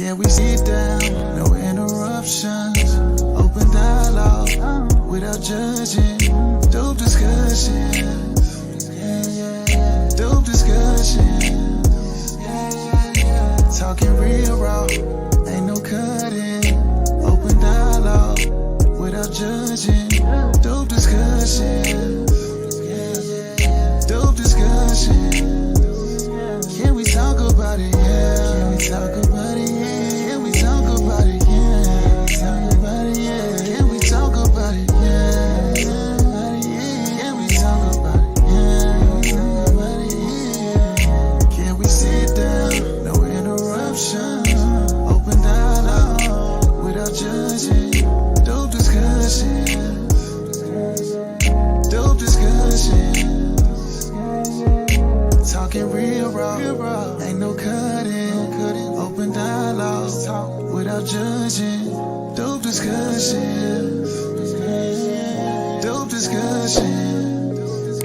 Can we sit down? No interruptions. Open dialogue without judging. Dope discussions. Dope discussions. Talking real raw. Ain't no cutting. Open dialogue without judging. Dope discussions. Dope discussions. Can we talk about it? Yeah. Can we talk about it? Yeah. Can we talk about it? Yeah. Talk about it? Yeah. Can we talk about it? Yeah. Can we talk about it? Yeah. Talk about it? Yeah. Can we sit down? No interruptions. Open dialogue without judging. Dope discussions. Dope discussions. Talking real raw, ain't no cutting. Open dialogue without judging. Dope discussions. Dope discussions.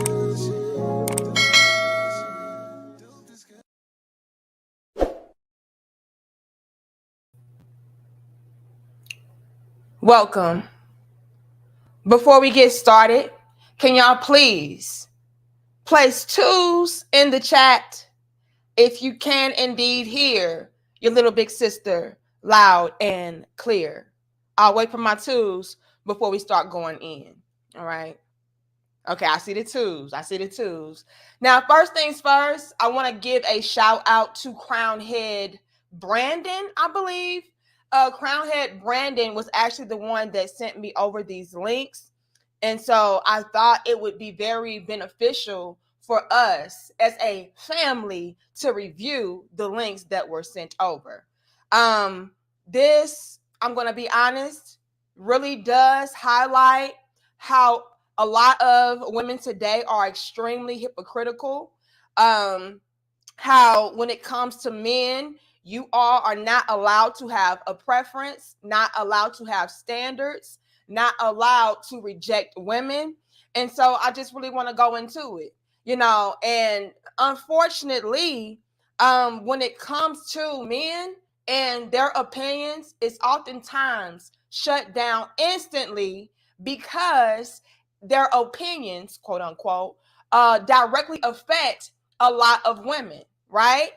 Welcome. Before we get started, can y'all please place twos in the chat if you can indeed hear your little big sister loud and clear. I'll wait for my twos before we start going in. All right. Okay, I see the twos. I see the twos. Now, first things first, I want to give a shout out to Crown Head Brandon, I believe. Crown Head Brandon was actually the one that sent me over these links. And so I thought it would be very beneficial for us as a family to review the links that were sent over. This, I'm going to be honest, really does highlight how a lot of women today are extremely hypocritical. How when it comes to men, you all are not allowed to have a preference, not allowed to have standards, not allowed to reject women. And so I just really want to go into it, and unfortunately, when it comes to men and their opinions, it's oftentimes shut down instantly because their opinions, quote unquote, directly affect a lot of women, right?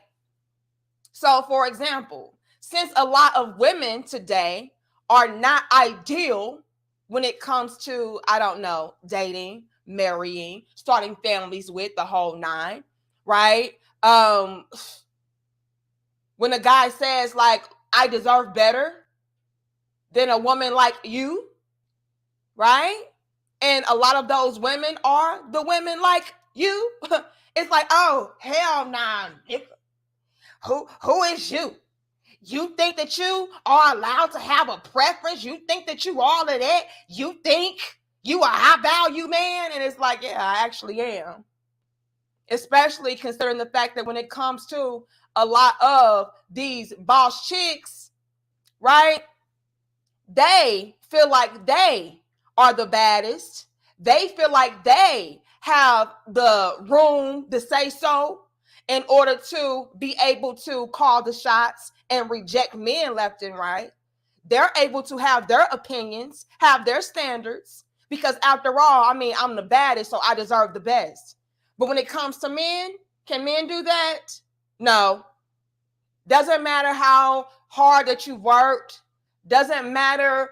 So, for example, since a lot of women today are not ideal when it comes to, dating, marrying, starting families with the whole nine, right? When a guy says, like, I deserve better than a woman like you, right? And a lot of those women are the women like you. It's like, oh, hell nah. Who is you? You think that you are allowed to have a preference? You think that you all of that? You think you a high value man? And it's like, yeah, I actually am. Especially considering the fact that when it comes to a lot of these boss chicks, right? They feel like they are the baddest. They feel like they have the room to say so in order to be able to call the shots and reject men left and right. They're able to have their opinions, have their standards, because after all, I'm the baddest, so I deserve the best. But when it comes to men, can men do that? No. Doesn't matter how hard that you worked. Doesn't matter,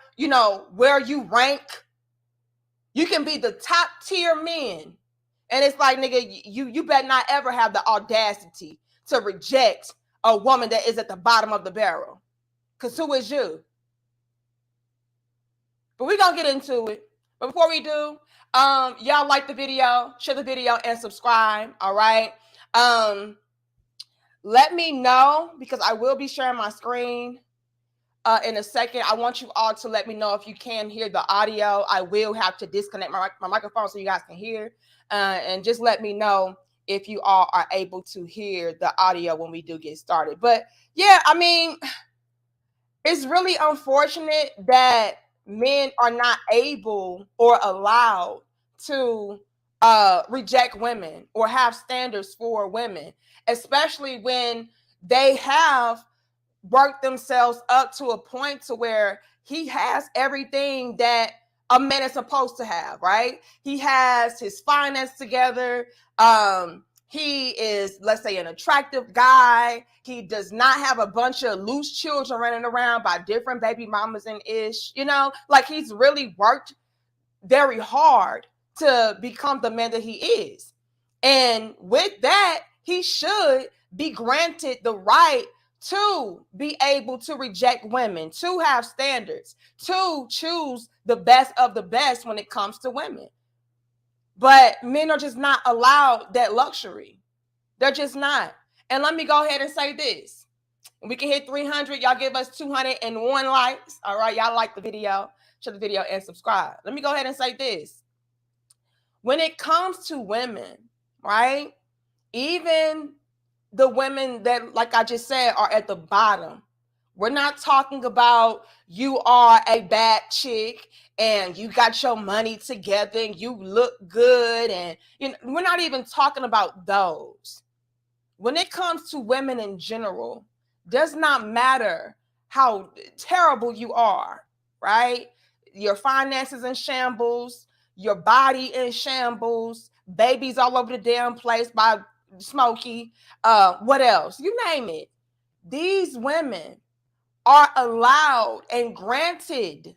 where you rank. You can be the top tier men. And it's like, nigga, you better not ever have the audacity to reject a woman that is at the bottom of the barrel. Because who is you? But we're going to get into it. But before we do, y'all like the video, share the video, and subscribe, all right? Let me know, because I will be sharing my screen in a second. I want you all to let me know if you can hear the audio. I will have to disconnect my microphone so you guys can hear. And just let me know if you all are able to hear the audio when we do get started. But yeah, it's really unfortunate that men are not able or allowed to reject women or have standards for women, especially when they have work themselves up to a point to where he has everything that a man is supposed to have, right? He has his finance together. He is, let's say, an attractive guy. He does not have a bunch of loose children running around by different baby mamas and ish, like he's really worked very hard to become the man that he is. And with that, he should be granted the right to be able to reject women, to have standards, to choose the best of the best when it comes to women. But men are just not allowed that luxury. They're just not. And let me go ahead and say this. We can hit 300. Y'all give us 201 likes. All right. Y'all like the video. Share the video and subscribe. Let me go ahead and say this. When it comes to women, right? Even the women that, like I just said, are at the bottom. We're not talking about you are a bad chick and you got your money together and you look good. And we're not even talking about those. When it comes to women in general, does not matter how terrible you are, right? Your finances in shambles, your body in shambles, babies all over the damn place by Smokey, what else? You name it. These women are allowed and granted,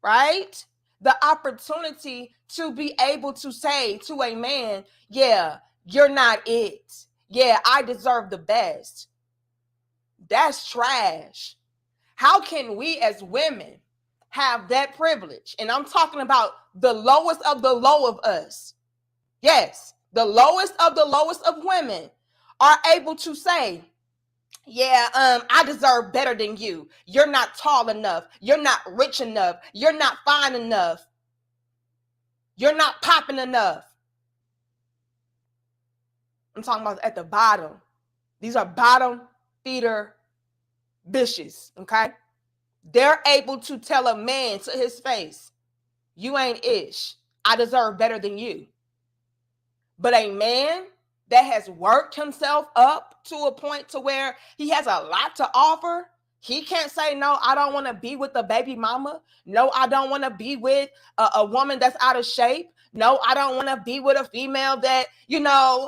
right, the opportunity to be able to say to a man, yeah, you're not it. Yeah, I deserve the best. That's trash. How can we as women have that privilege? And I'm talking about the lowest of the low of us. Yes, the lowest of women are able to say, yeah, I deserve better than you. You're not tall enough. You're not rich enough. You're not fine enough. You're not popping enough. I'm talking about at the bottom. These are bottom feeder bitches, okay? They're able to tell a man to his face, you ain't ish. I deserve better than you. But a man that has worked himself up to a point to where he has a lot to offer, he can't say, no, I don't want to be with a baby mama. No, I don't want to be with a woman that's out of shape. No, I don't want to be with a female that,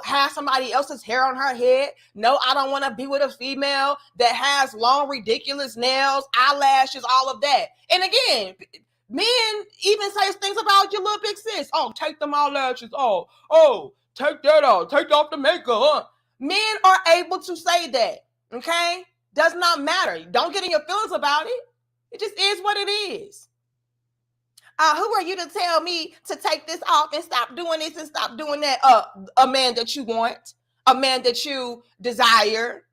has somebody else's hair on her head. No, I don't want to be with a female that has long, ridiculous nails, eyelashes, all of that. And again, men even say things about your little big sis. Oh, take them eyelashes off. Oh, take that off. Take off the makeup. Huh? Men are able to say that. Okay? Does not matter. Don't get in your feelings about it. It just is what it is. Who are you to tell me to take this off and stop doing this and stop doing that? A man that you want, a man that you desire,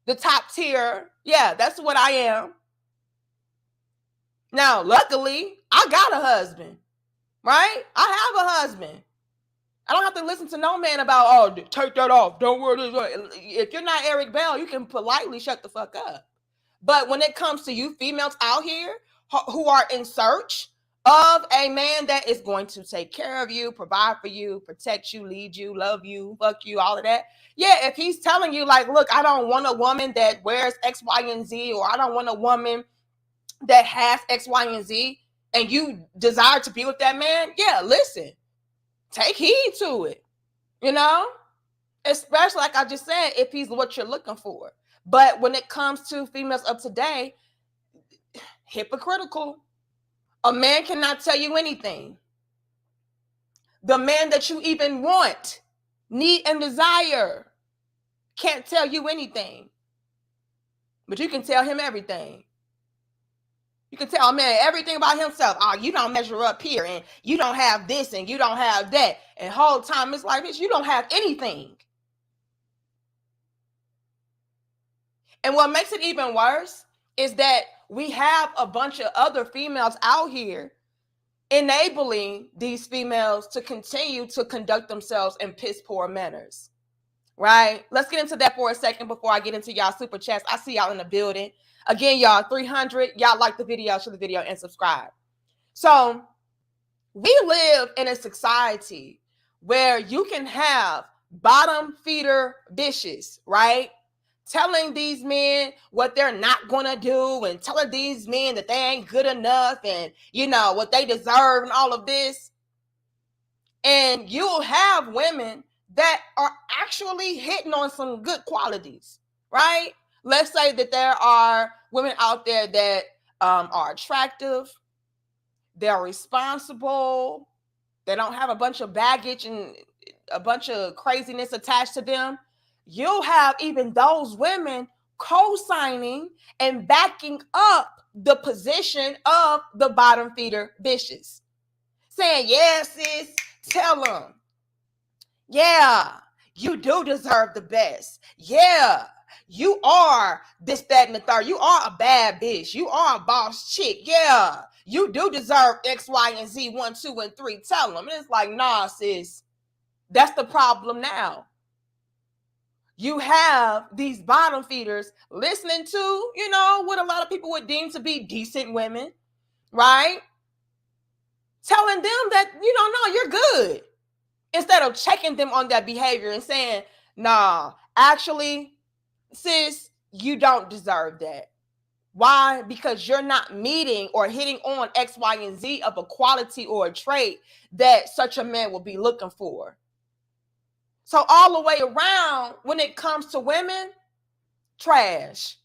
the top tier. Yeah, that's what I am. Now, luckily, I got a husband, right? I have a husband. I don't have to listen to no man about, oh, take that off. Don't wear this. If you're not Eric Bell, you can politely shut the fuck up. But when it comes to you females out here who are in search of a man that is going to take care of you, provide for you, protect you, lead you, love you, fuck you, all of that. Yeah, if he's telling you like, look, I don't want a woman that wears X, Y, and Z, or I don't want a woman that has X, Y, and Z, and you desire to be with that man, yeah, listen, take heed to it, especially like I just said, if he's what you're looking for. But when it comes to females of today, hypocritical. A man cannot tell you anything. The man that you even want, need, and desire can't tell you anything. But you can tell him everything. You can tell a man everything about himself. Oh, you don't measure up here, and you don't have this, and you don't have that. And whole time it's like, bitch, you don't have anything. And what makes it even worse is that we have a bunch of other females out here enabling these females to continue to conduct themselves in piss poor manners, right? Let's get into that for a second before I get into y'all super chats. I see y'all in the building. Again, y'all, 300. Y'all like the video, share the video, and subscribe. So we live in a society where you can have bottom feeder bitches, right, telling these men what they're not gonna do, and telling these men that they ain't good enough, and what they deserve, and all of this. And you'll have women that are actually hitting on some good qualities, right? Let's say that there are women out there that are attractive, they're responsible, they don't have a bunch of baggage and a bunch of craziness attached to them. You'll have even those women co-signing and backing up the position of the bottom feeder bitches, saying, yeah, sis, tell them. Yeah, you do deserve the best. Yeah, you are this, that, and the third. You are a bad bitch. You are a boss chick. Yeah, you do deserve X, Y, and Z, 1, 2, and 3. Tell them. And it's like, nah, sis. That's the problem now. You have these bottom feeders listening to, what a lot of people would deem to be decent women, right? Telling them that, no, you're good. Instead of checking them on that behavior and saying, nah, actually, sis, you don't deserve that. Why? Because you're not meeting or hitting on X, Y, and Z of a quality or a trait that such a man will be looking for. So all the way around, when it comes to women, trash.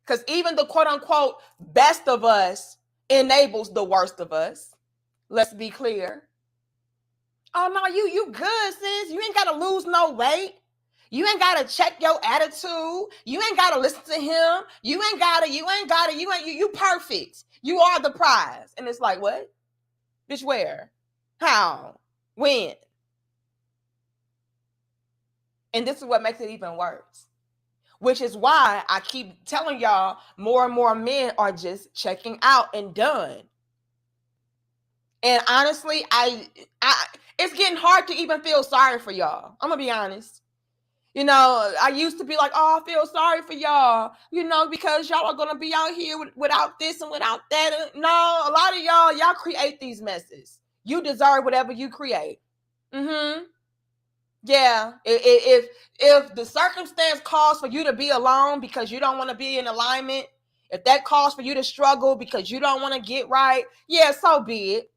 Because even the quote unquote best of us enables the worst of us. Let's be clear. Oh no, you good, sis. You ain't gotta lose no weight. You ain't gotta check your attitude. You ain't gotta listen to him. You perfect. You are the prize. And it's like, what? Bitch, where? How? When? And this is what makes it even worse. Which is why I keep telling y'all more and more men are just checking out and done. And honestly, it's getting hard to even feel sorry for y'all. I'm gonna be honest. I used to be like, oh, I feel sorry for y'all, because y'all are gonna be out here without this and without that. No, a lot of y'all create these messes. You deserve whatever you create. Yeah. If the circumstance calls for you to be alone because you don't want to be in alignment, if that calls for you to struggle because you don't want to get right, yeah, so be it.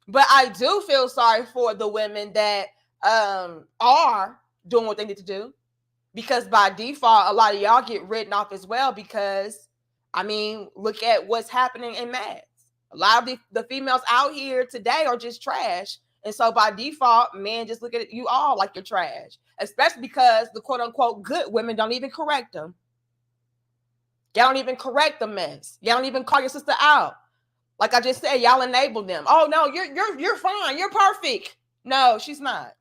But I do feel sorry for the women that are doing what they need to do, because by default, a lot of y'all get written off as well, because, look at what's happening in mass. A lot of the females out here today are just trash. And so by default, men just look at you all like you're trash, especially because the quote unquote good women don't even correct them. Y'all don't even correct the mess. Y'all don't even call your sister out. Like I just said, y'all enable them. Oh no, you're fine. You're perfect. No, she's not.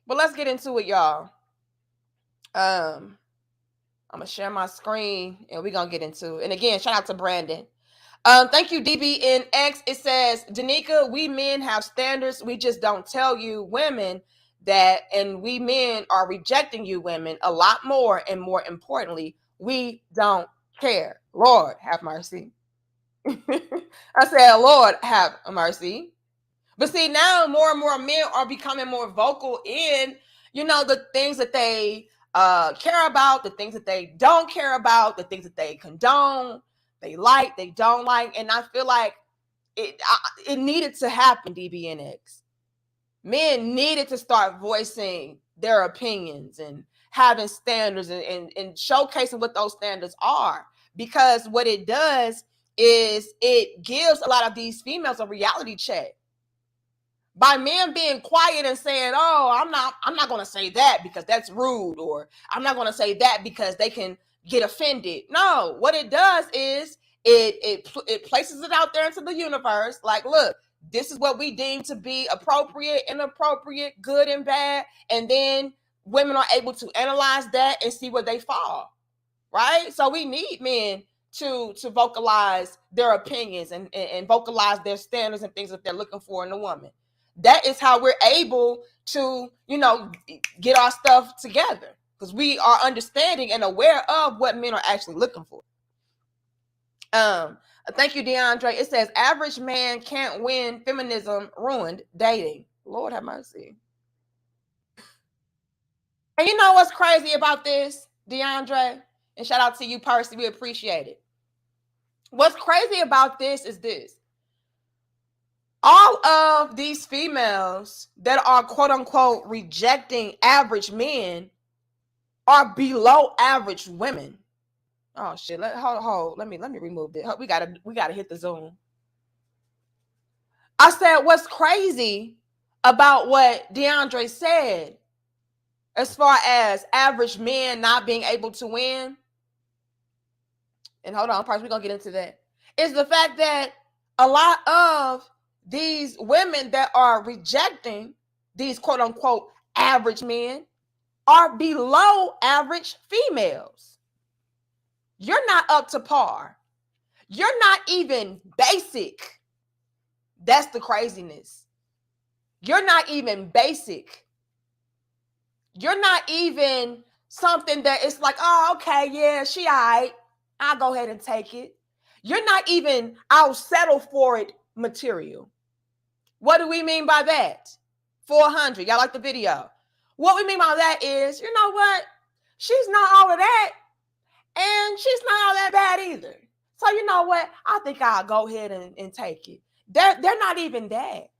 But let's get into it, y'all. I'm gonna share my screen and we're gonna get into it. And again, shout out to Brandon. Thank you, DBNX. It says, Danica, we men have standards. We just don't tell you women that, and we men are rejecting you women a lot more, and more importantly, we don't care. Lord have mercy. I said, Lord have mercy. But see, now more and more men are becoming more vocal in, the things that they care about, the things that they don't care about, the things that they condone, they like, they don't like. And I feel like it needed to happen, DBNX. Men needed to start voicing their opinions and having standards and showcasing what those standards are. Because what it does is it gives a lot of these females a reality check. By men being quiet and saying, oh, I'm not going to say that because that's rude, or I'm not going to say that because they can get offended. No, what it does is it places it out there into the universe. Like, look, this is what we deem to be appropriate, inappropriate, good and bad. And then women are able to analyze that and see where they fall. Right? So we need men to vocalize their opinions and vocalize their standards and things that they're looking for in a woman. That is how we're able to, get our stuff together, because we are understanding and aware of what men are actually looking for. Thank you, DeAndre. It says, average man can't win, feminism ruined dating. Lord have mercy. And you know what's crazy about this, DeAndre? And shout out to you, Percy. We appreciate it. What's crazy about this is this. All of these females that are quote unquote rejecting average men are below average women. Oh shit! Hold. Let me remove this. We gotta hit the Zoom. I said, what's crazy about what DeAndre said, as far as average men not being able to win, and hold on, Parks, we're gonna get into that, is the fact that a lot of these women that are rejecting these quote unquote average men are below average females. You're not up to par. You're not even basic. That's the craziness. You're not even basic. You're not even something that it's like, oh, okay, yeah, she all right. I'll go ahead and take it. You're not even, I'll settle for it material. What do we mean by that? 400. Y'all like the video? What we mean by that is, you know what? She's not all of that, and she's not all that bad either. So you know what? I think I'll go ahead and take it. They're not even that.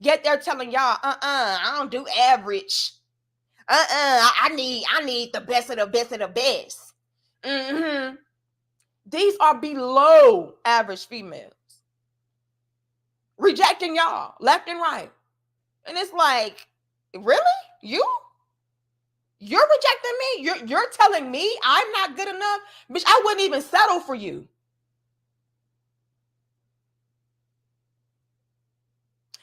Yet they're telling y'all, I don't do average. I need the best of the best of the best. These are below average females. Rejecting y'all left and right. And it's like, really? You're rejecting me? You're telling me I'm not good enough? Bitch, I wouldn't even settle for you.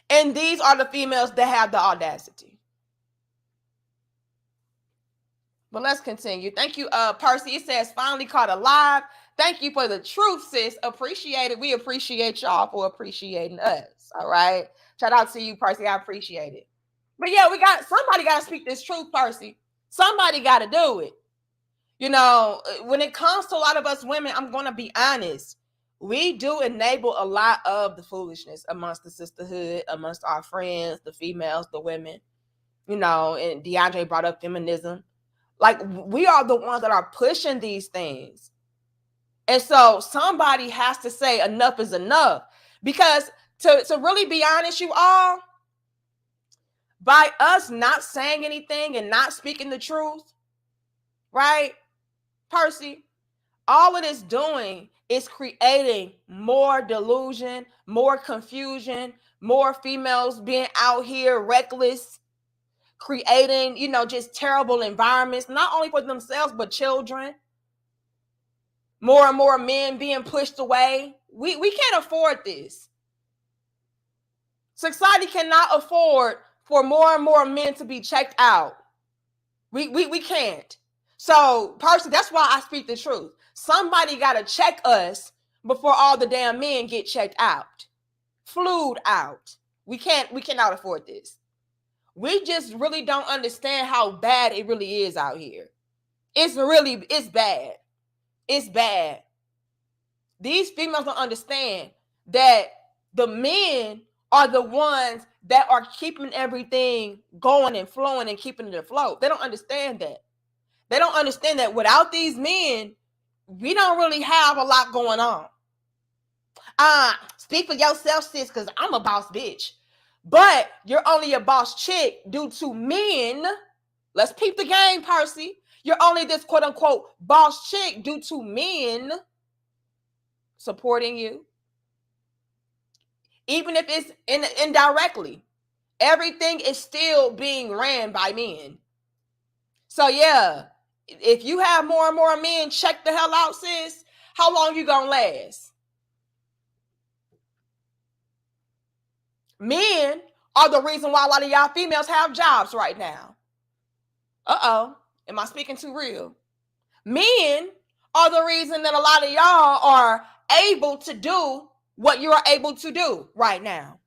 And these are the females that have the audacity. But let's continue. Thank you, Percy. It says, finally caught alive. Thank you for the truth, sis. Appreciate it. We appreciate y'all for appreciating us. All right. Shout out to you, Percy. I appreciate it. But yeah, somebody got to speak this truth, Percy. Somebody got to do it. You know, when it comes to a lot of us women, I'm going to be honest. We do enable a lot of the foolishness amongst the sisterhood, amongst our friends, the females, the women. You know, and DeAndre brought up feminism. Like, we are the ones that are pushing these things. And so somebody has to say enough is enough. Because to really be honest, you all, by us not saying anything and not speaking the truth, right, Percy, all it is doing is creating more delusion, more confusion, more females being out here reckless, creating, you know, just terrible environments, not only for themselves, but children. More and more men being pushed away. We can't afford this. Society cannot afford for more and more men to be checked out. We can't. So, Percy, that's why I speak the truth. Somebody got to check us before all the damn men get checked out, flued out. We cannot afford this. We just really don't understand how bad it really is out here. It's bad. It's bad. These females don't understand that the men are the ones that are keeping everything going and flowing and keeping it afloat. They don't understand that. They don't understand that without these men, we don't really have a lot going on. Speak for yourself, sis, because I'm a boss bitch. But you're only a boss chick due to men. Let's peep the game, Percy. You're only this quote unquote boss chick due to men supporting you. Even if it's indirectly, everything is still being ran by men. So yeah, if you have more and more men, check the hell out, sis. How long you gonna last? Men are the reason why a lot of y'all females have jobs right now. Uh-oh. Am I speaking too real? Men are the reason that a lot of y'all are able to do what you're able to do right now.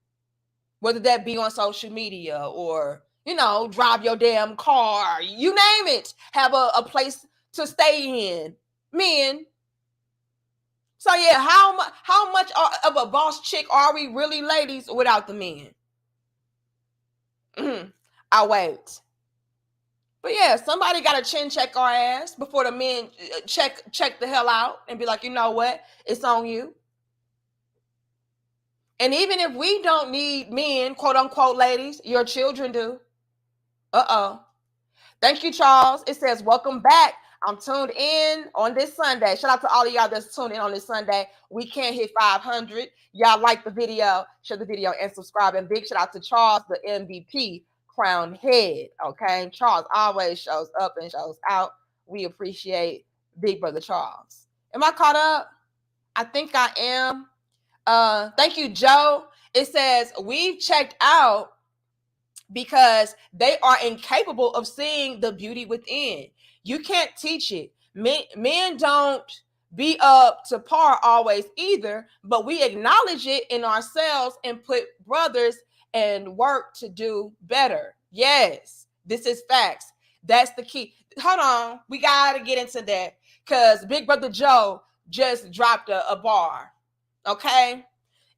Whether that be on social media or, you know, drive your damn car, you name it, have a place to stay in. Men. So yeah, how much of a boss chick are we really, ladies, without the men? I'll wait. But yeah, somebody got to chin check our ass before the men check the hell out and be like, you know what? It's on you. And even if we don't need men, quote unquote, ladies, your children do. Thank you, Charles. It says, welcome back. I'm tuned in on this Sunday. Shout out to all of y'all that's tuned in on this Sunday. We can't hit 500. Y'all like the video, share the video, and subscribe. And big shout out to Charles, the MVP crown head. Okay. Charles always shows up and shows out. We appreciate Big Brother Charles. Am I caught up? I think I am. Thank you, Joe. It says, we've checked out because they are incapable of seeing the beauty within. You can't teach it. Men don't be up to par always either, but we acknowledge it in ourselves and put brothers and work to do better. Yes, this is facts. That's the key. Hold on. We got to get into that because Big Brother Joe just dropped a bar. Okay?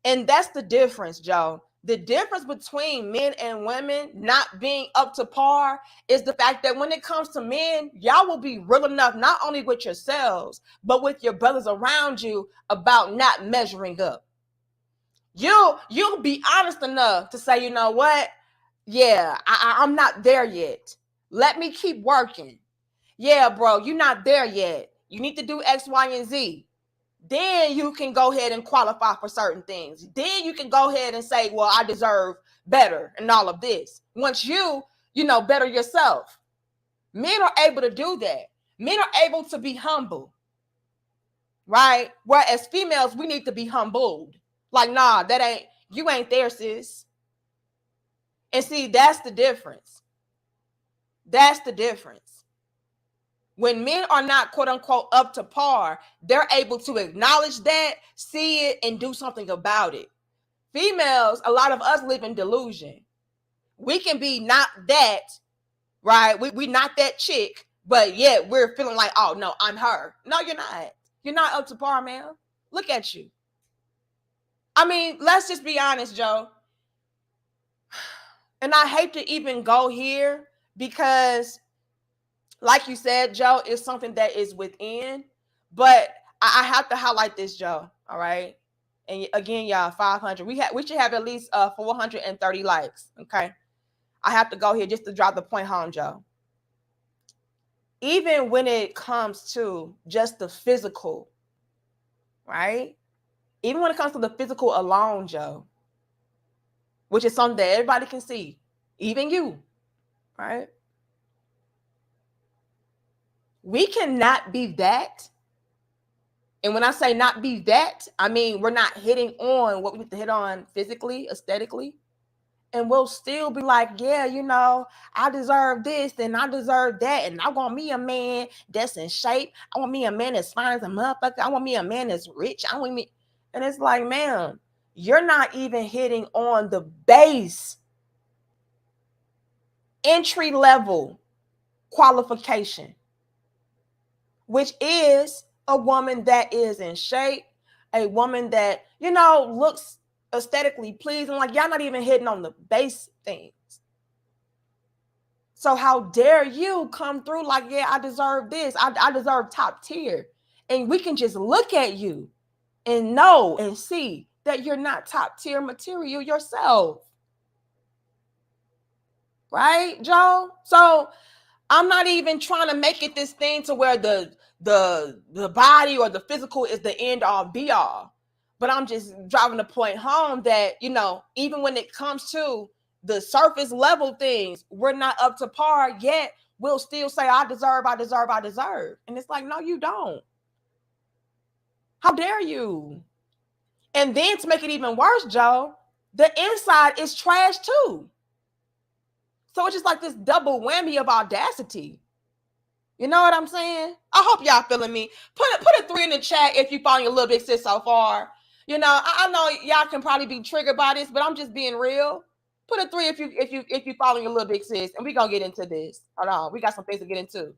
And that's the difference, Joe. The difference between men and women not being up to par is the fact that when it comes to men, y'all will be real enough, not only with yourselves, but with your brothers around you about not measuring up. You'll be honest enough to say, you know what? Yeah, I'm not there yet. Let me keep working. Yeah, bro, you're not there yet. You need to do X, Y, and Z. Then you can go ahead and qualify for certain things. Then you can go ahead and say, well, I deserve better and all of this. Once you better yourself. Men are able to do that. Men are able to be humble, right? Whereas females, we need to be humbled. Like, nah, you ain't there, sis. And see, that's the difference. That's the difference. When men are not, quote unquote, up to par, they're able to acknowledge that, see it, and do something about it. Females, a lot of us live in delusion. We can be not that, right? We not that chick, but yet we're feeling like, oh, no, I'm her. No, you're not. You're not up to par, man. Look at you. I mean, let's just be honest, Joe. And I hate to even go here because, like you said, Joe, it's something that is within. But I have to highlight this, Joe. All right. And again, y'all, 500. We should have at least 430 likes. Okay. I have to go here just to drop the point home, Joe. Even when it comes to just the physical, right? Even when it comes to the physical alone, Joe, which is something that everybody can see, even you, right? We cannot be that. And when I say not be that, I mean we're not hitting on what we need to hit on physically, aesthetically. And we'll still be like, yeah, I deserve this and I deserve that. And I want me a man that's in shape. I want me a man that's fine as a motherfucker. I want me a man that's rich. And it's like, man, you're not even hitting on the base entry level qualification, which is a woman that is in shape, a woman that, looks aesthetically pleasing. Like, y'all not even hitting on the base things. So how dare you come through like, yeah, I deserve this. I deserve top tier. And we can just look at you and know and see that you're not top tier material yourself. Right, Joe? So I'm not even trying to make it this thing to where the body or the physical is the end all be all. But I'm just driving the point home that, even when it comes to the surface level things, we're not up to par yet. We'll still say, I deserve. And it's like, no, you don't. How dare you? And then to make it even worse, Joe, the inside is trash too. So it's just like this double whammy of audacity. You know what I'm saying? I hope y'all feeling me. Put a 3 in the chat if you found your little big sis so far. I know y'all can probably be triggered by this, but I'm just being real. Put a 3 if you following your little big sis, and we gonna get into this. Hold on, we got some things to get into.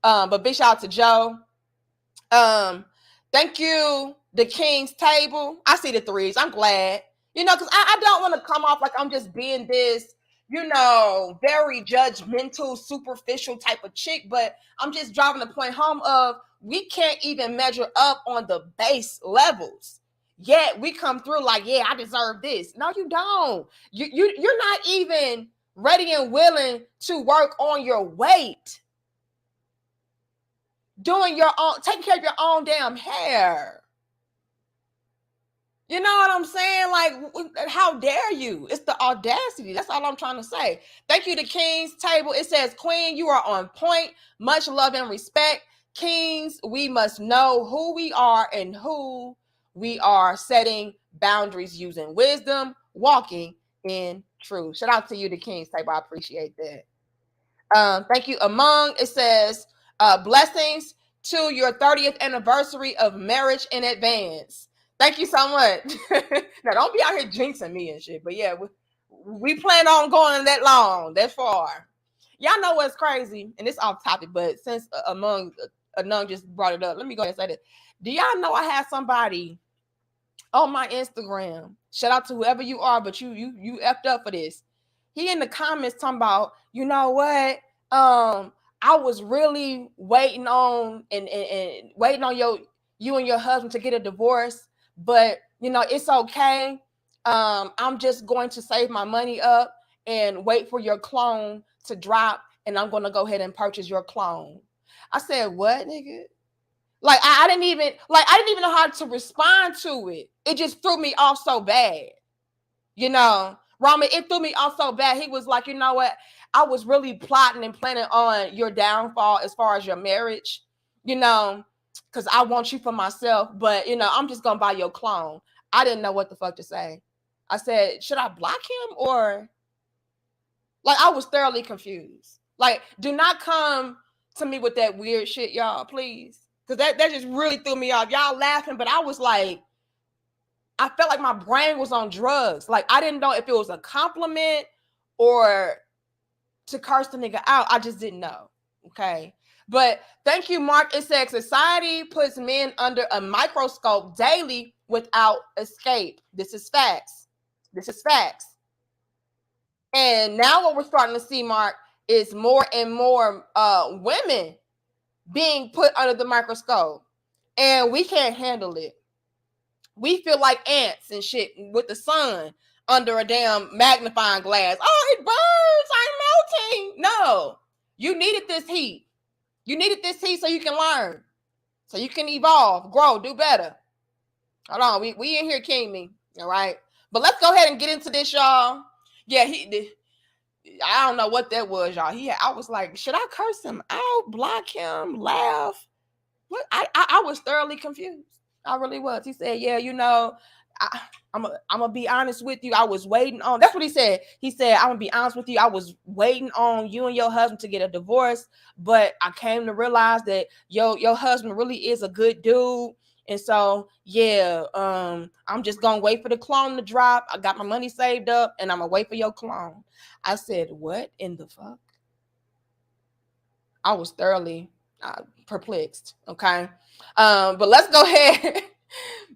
But big shout out to Joe. Thank you, the King's Table. I see the 3s. I'm glad. Because I don't want to come off like I'm just being this, very judgmental, superficial type of chick, but I'm just driving the point home of we can't even measure up on the base levels. Yet we come through like, yeah, I deserve this. No, you don't. You're not even ready and willing to work on your weight. Doing your own, taking care of your own damn hair. You know what I'm saying? Like, how dare you? It's the audacity. That's all I'm trying to say. Thank you to King's Table. It says, Queen, you are on point. Much love and respect. Kings, we must know who we are and who we are, setting boundaries using wisdom, walking in truth. Shout out to you, the King's Table. I appreciate that. Thank you. Among, it says, blessings to your 30th anniversary of marriage in advance. Thank you so much. Now, don't be out here jinxing me and shit. But yeah, we plan on going that long, that far. Y'all know what's crazy, and it's off topic, but since Among just brought it up, let me go ahead and say this. Do y'all know I had somebody on my Instagram? Shout out to whoever you are, but you effed up for this. He in the comments talking about, you know what? I was really waiting on and waiting on you and your husband to get a divorce, but it's okay. I'm just going to save my money up and wait for your clone to drop, and I'm going to go ahead and purchase your clone. I said, what, nigga? Like, I didn't even know how to respond to it. It just threw me off so bad. Rama, it threw me off so bad. He was like, you know what? I was really plotting and planning on your downfall as far as your marriage, because I want you for myself. But, I'm just going to buy your clone. I didn't know what the fuck to say. I said, should I block him or? Like, I was thoroughly confused. Like, do not come to me with that weird shit, y'all, please. Because that just really threw me off. Y'all laughing, but I was like, I felt like my brain was on drugs. Like, I didn't know if it was a compliment or to curse the nigga out. I just didn't know. Okay. But thank you, Mark. It says society puts men under a microscope daily without escape. This is facts. And now what we're starting to see, Mark, is more and more women being put under the microscope. And we can't handle it. We feel like ants and shit with the sun under a damn magnifying glass. Oh, it burns. I'm melting. No, you needed this heat. You needed this heat so you can learn, so you can evolve, grow, do better. Hold on. We in here king me. All right. But let's go ahead and get into this, y'all. Yeah, I don't know what that was, y'all. I was like, should I curse him out, block him, laugh? What? I was thoroughly confused. I really was. He said, yeah, I'm gonna be honest with you. I was waiting on, that's what he said. He said, I'm gonna be honest with you. I was waiting on you and your husband to get a divorce, but I came to realize that your husband really is a good dude. And so, yeah, I'm just gonna wait for the clone to drop. I got my money saved up and I'm gonna wait for your clone. I said, what in the fuck? I was thoroughly perplexed. Okay. But let's go ahead.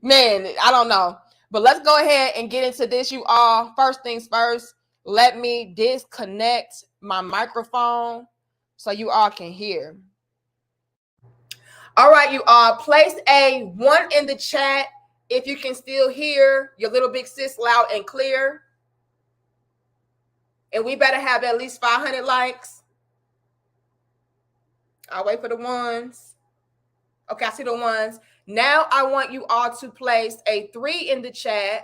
Man, I don't know. But let's go ahead and get into this, you all. First things first, let me disconnect my microphone so you all can hear. All right, you all. Place a 1 in the chat if you can still hear your little big sis loud and clear. And we better have at least 500 likes. I'll wait for the ones. Okay, I see the ones. Now I want you all to place a 3 in the chat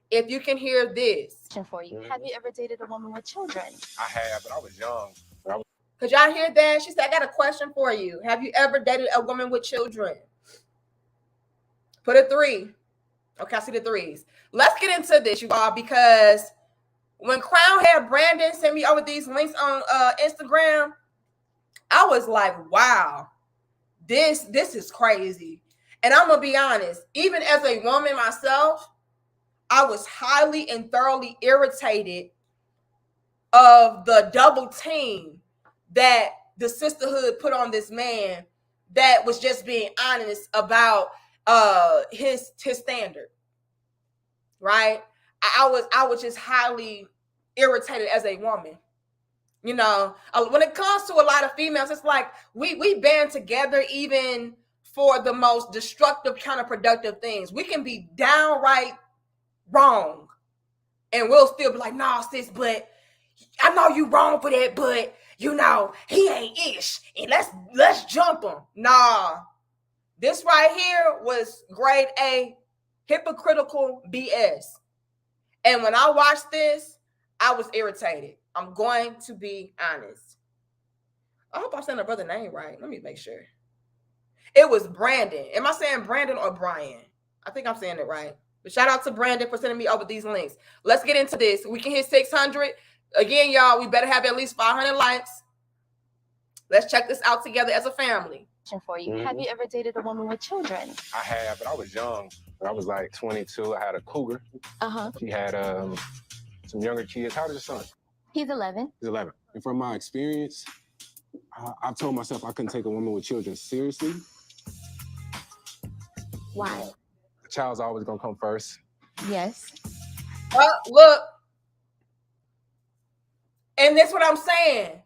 if you can hear this. For you, have you ever dated a woman with children? I have, but I was young. Could y'all hear that? She said, I got a question for you. Have you ever dated a woman with children? Put a 3. Okay, I see the 3s. Let's get into this, you all, because when Crown Hair Brandon sent me over these links on Instagram, I was like, wow, this is crazy. And I'm going to be honest, even as a woman myself, I was highly and thoroughly irritated of the double team that the sisterhood put on this man that was just being honest about his standard. Right? I was just highly irritated as a woman. You know, when it comes to a lot of females, it's like we band together even for the most destructive, counterproductive things. We can be downright wrong, and we'll still be like, "Nah, sis, but I know you wrong for that, but you know he ain't ish, and let's jump him." Nah, this right here was grade A, hypocritical BS. And when I watched this, I was irritated. I'm going to be honest. I hope I'm saying the brother's name right. Let me make sure. It was Brandon. Am I saying Brandon or Brian? I think I'm saying it right. But shout out to Brandon for sending me over these links. Let's get into this. We can hit 600. Again, y'all, we better have at least 500 likes. Let's check this out together as a family. For you. Have you ever dated a woman with children? I have, but I was young. I was like 22. I had a cougar. She had some younger kids. How old is your son? He's 11. He's 11. And from my experience, I've told myself I couldn't take a woman with children seriously. Why? The child's always gonna come first. Yes. Look. And that's what I'm saying.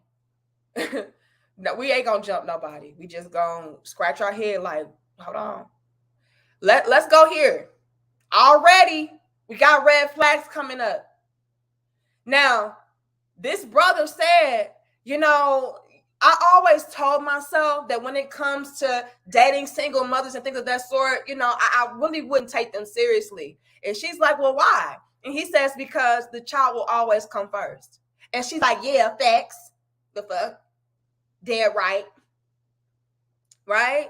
No, we ain't gonna jump nobody. We just gonna scratch our head like, hold on. Let's go here. Already, we got red flags coming up. Now, this brother said, you know, I always told myself that when it comes to dating single mothers and things of that sort, you know, I really wouldn't take them seriously. And she's like, well, why? And he says, because the child will always come first. And she's like, yeah, facts. The fuck? Dead right. Right?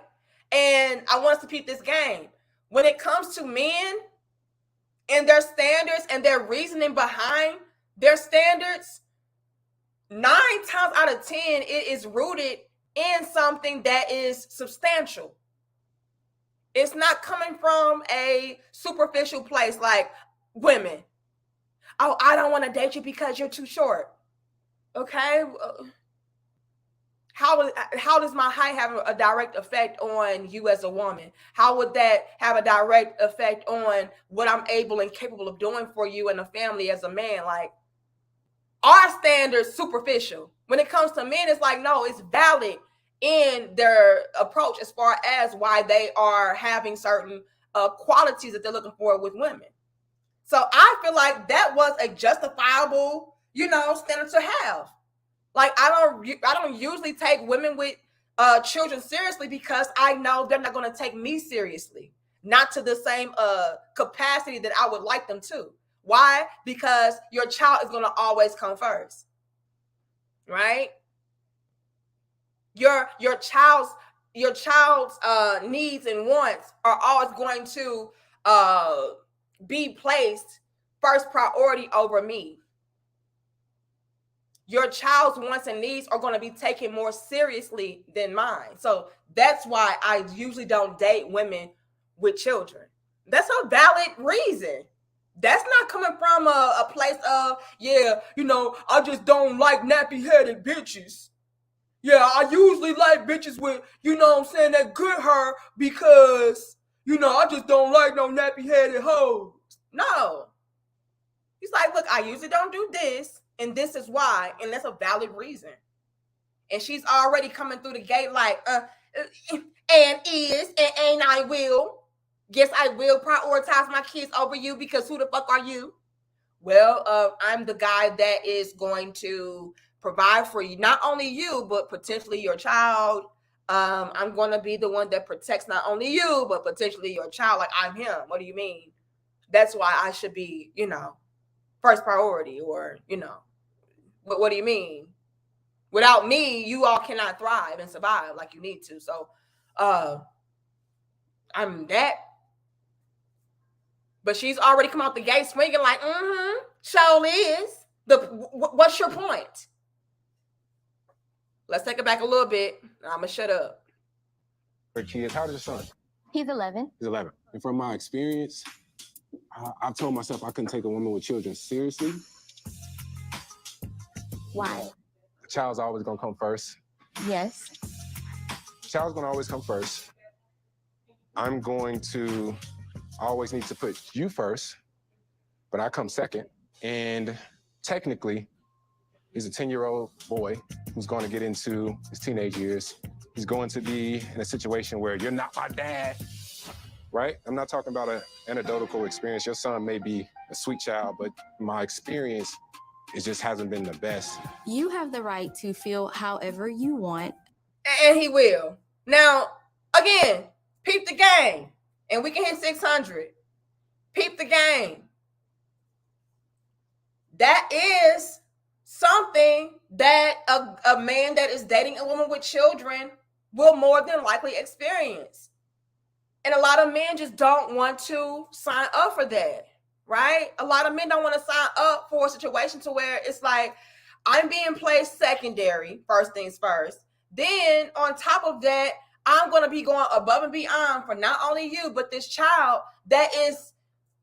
And I want us to peep this game. When it comes to men and their standards and their reasoning behind their standards, 9 times out of 10, it is rooted in something that is substantial. It's not coming from a superficial place like women. Oh, I don't want to date you because you're too short. Okay. How does my height have a direct effect on you as a woman? How would that have a direct effect on what I'm able and capable of doing for you and the family as a man? Like, our standards superficial. When it comes to men, it's like, no, it's valid in their approach as far as why they are having certain qualities that they're looking for with women. So I feel like that was a justifiable, standard to have. Like, I don't usually take women with children seriously because I know they're not going to take me seriously, not to the same capacity that I would like them to. Why? Because your child is going to always come first, right? Your child's needs and wants are always going to be placed first priority over me. Your child's wants and needs are going to be taken more seriously than mine. So that's why I usually don't date women with children. That's a valid reason. That's not coming from a place of, I just don't like nappy-headed bitches. Yeah, I usually like bitches with, that good hair because, I just don't like no nappy-headed hoes. No. He's like, look, I usually don't do this, and this is why, and that's a valid reason. And she's already coming through the gate like, and ain't I will. Yes, I will prioritize my kids over you because who the fuck are you? Well, I'm the guy that is going to provide for you, not only you, but potentially your child. I'm going to be the one that protects not only you, but potentially your child. Like, I'm him. What do you mean? That's why I should be, first priority, or, what do you mean? Without me, you all cannot thrive and survive like you need to. So, I'm that. But she's already come out the gate swinging like, sure is. What's your point? Let's take it back a little bit. I'm going to shut up. Her kids, how old is your son? He's 11. He's 11. And from my experience, I've told myself I couldn't take a woman with children seriously. Why? The child's always gonna come first. Yes. The child's gonna always come first. I'm going to always need to put you first, but I come second. And technically, he's a 10-year-old boy who's going to get into his teenage years. He's going to be in a situation where you're not my dad, right? I'm not talking about an anecdotal experience. Your son may be a sweet child, but my experience, it just hasn't been the best. You have the right to feel however you want. And he will. Now, again, peep the game. And we can hit 600. Peep the game. That is something that a man that is dating a woman with children will more than likely experience. And a lot of men just don't want to sign up for that, right? A lot of men don't want to sign up for a situation to where it's like, I'm being placed secondary, first things first. Then on top of that, I'm going to be going above and beyond for not only you, but this child that is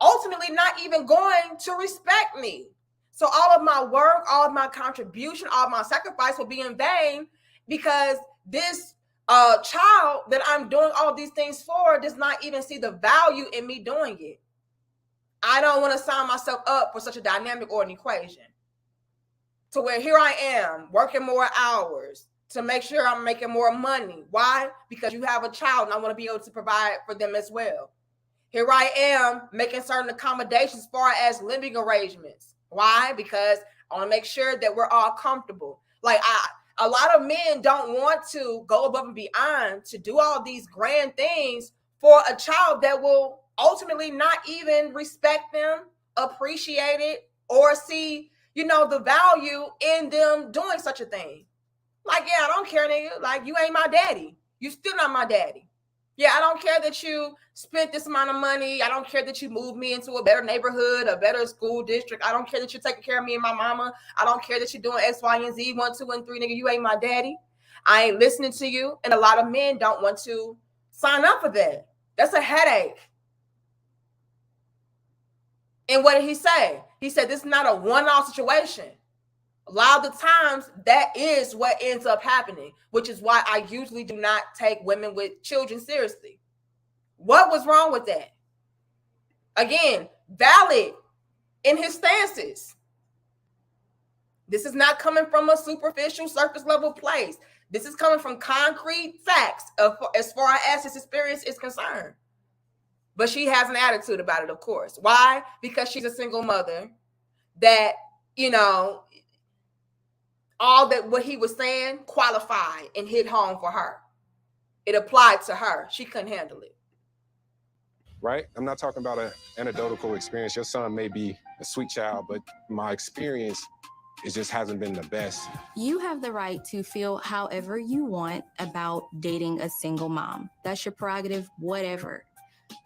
ultimately not even going to respect me. So all of my work, all of my contribution, all of my sacrifice will be in vain because this child that I'm doing all of these things for does not even see the value in me doing it. I don't want to sign myself up for such a dynamic or an equation to where here I am working more hours to make sure I'm making more money. Why? Because you have a child and I want to be able to provide for them as well. Here I am making certain accommodations as far as living arrangements. Why? Because I want to make sure that we're all comfortable. Like a lot of men don't want to go above and beyond to do all these grand things for a child that will ultimately not even respect them, appreciate it, or see, the value in them doing such a thing. Like, yeah, I don't care, nigga. Like, you ain't my daddy. You still not my daddy. Yeah, I don't care that you spent this amount of money. I don't care that you moved me into a better neighborhood, a better school district. I don't care that you're taking care of me and my mama. I don't care that you're doing X, Y, and Z, 1, 2, and 3, nigga. You ain't my daddy. I ain't listening to you. And a lot of men don't want to sign up for that. That's a headache. And what did he say? He said, this is not a one-off situation. A lot of the times, that is what ends up happening, which is why I usually do not take women with children seriously. What was wrong with that? Again, valid in his stances. This is not coming from a superficial, surface level place. This is coming from concrete facts as far as his experience is concerned. But she has an attitude about it, of course. Why? Because she's a single mother that, all that what he was saying qualified and hit home for her. It applied to her. She couldn't handle it. Right? I'm not talking about an anecdotal experience. Your son may be a sweet child, but my experience, it just hasn't been the best. You have the right to feel however you want about dating a single mom. That's your prerogative, whatever.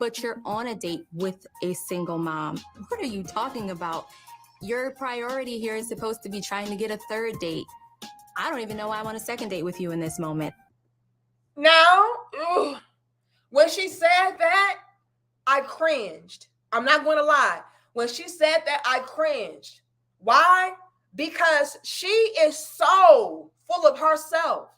But you're on a date with a single mom. What are you talking about? Your priority here is supposed to be trying to get a third date. I don't even know why I want a second date with you in this moment. Now, when she said that, I cringed. I'm not going to lie. When she said that, I cringed. Why? Because she is so full of herself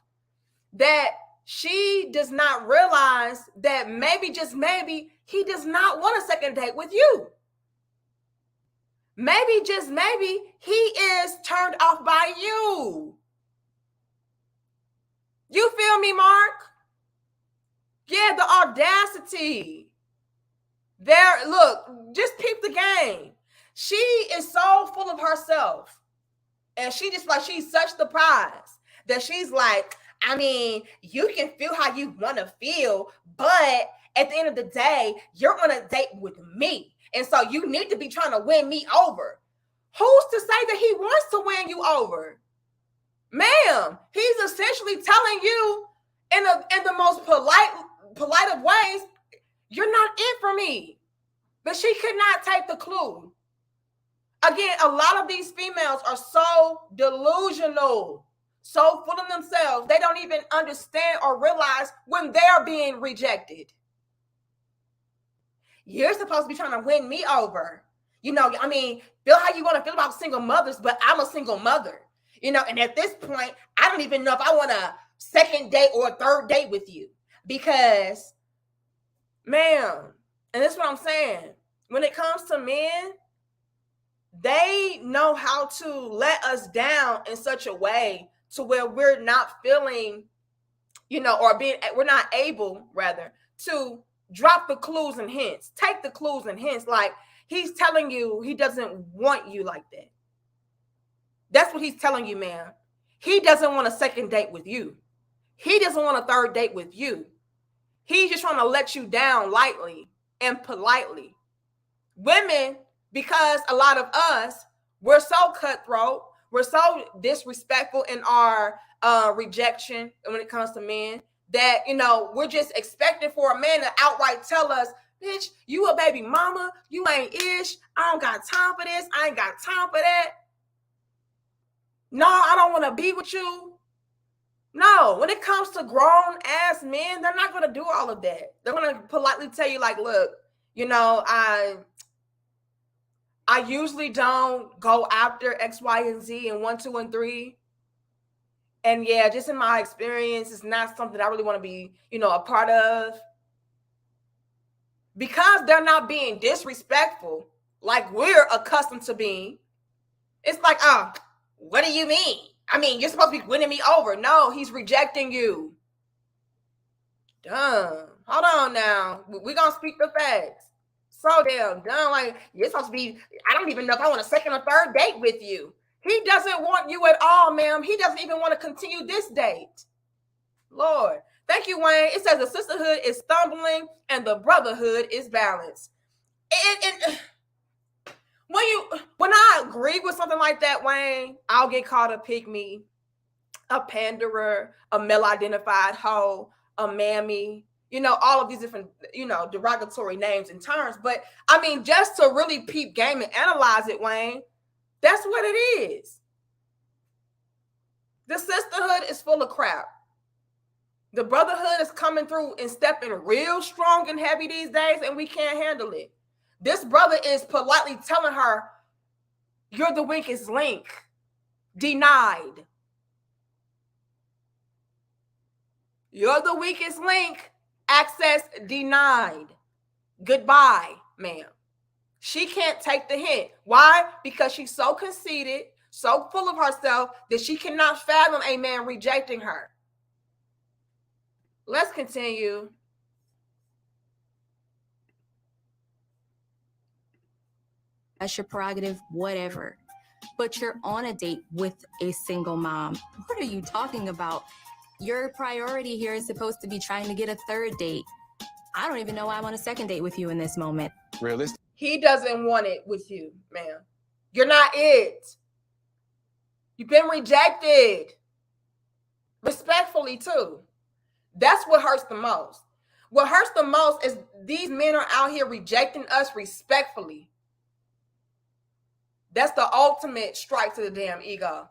that she does not realize that maybe, just maybe, he does not want a second date with you. Maybe, just maybe, he is turned off by you. You feel me, Mark? Yeah, the audacity. There, look, just peep the game. She is so full of herself. And she just like, she's such the prize that she's like, I mean, you can feel how you want to feel, but at the end of the day, you're on a date with me. And so you need to be trying to win me over. Who's to say that he wants to win you over? Ma'am, he's essentially telling you in the most polite of ways, you're not it for me. But she could not take the clue. Again, a lot of these females are so delusional, so full of themselves, they don't even understand or realize when they're being rejected. You're supposed to be trying to win me over. I mean, feel how you want to feel about single mothers, but I'm a single mother. And at this point, I don't even know if I want a second date or a third date with you. Because, ma'am, and that's what I'm saying. When it comes to men, they know how to let us down in such a way to where we're not feeling, or we're not able rather to drop the clues and hints, take the clues and hints. Like, he's telling you he doesn't want you like that. That's what he's telling you, man. He doesn't want a second date with you. He doesn't want a third date with you. He's just trying to let you down lightly and politely. Women, because a lot of us, we're so cutthroat, we're so disrespectful in our rejection when it comes to men, that, we're just expecting for a man to outright tell us, bitch, you a baby mama, you ain't ish, I don't got time for this, I ain't got time for that. No, I don't want to be with you. No, when it comes to grown ass men, they're not going to do all of that. They're going to politely tell you, like, look, I usually don't go after X, Y, and Z and 1, 2, and 3. And yeah, just in my experience, it's not something I really want to be, a part of. Because they're not being disrespectful like we're accustomed to being. It's like, what do you mean? I mean, you're supposed to be winning me over. No, he's rejecting you. Dumb. Hold on now. We're going to speak the facts. So damn dumb. Like, you're supposed to be, I don't even know if I want a second or third date with you. He doesn't want you at all, ma'am. He doesn't even want to continue this date. Lord. Thank you, Wayne. It says the sisterhood is stumbling and the brotherhood is balanced. And when I agree with something like that, Wayne, I'll get called a pick-me, a panderer, a male-identified hoe, a mammy, all of these different, derogatory names and terms. But I mean, just to really peep game and analyze it, Wayne, that's what it is. The sisterhood is full of crap. The brotherhood is coming through and stepping real strong and heavy these days, and we can't handle it. This brother is politely telling her, you're the weakest link. Denied. You're the weakest link. Access denied. Goodbye, ma'am. She can't take the hint. Why? Because she's so conceited, so full of herself that she cannot fathom a man rejecting her. Let's continue. That's your prerogative, whatever. But you're on a date with a single mom. What are you talking about? Your priority here is supposed to be trying to get a third date. I don't even know why I want a second date with you in this moment. Realistic. He doesn't want it with you, ma'am. You're not it. You've been rejected. Respectfully, too. That's what hurts the most. What hurts the most is these men are out here rejecting us respectfully. That's the ultimate strike to the damn ego.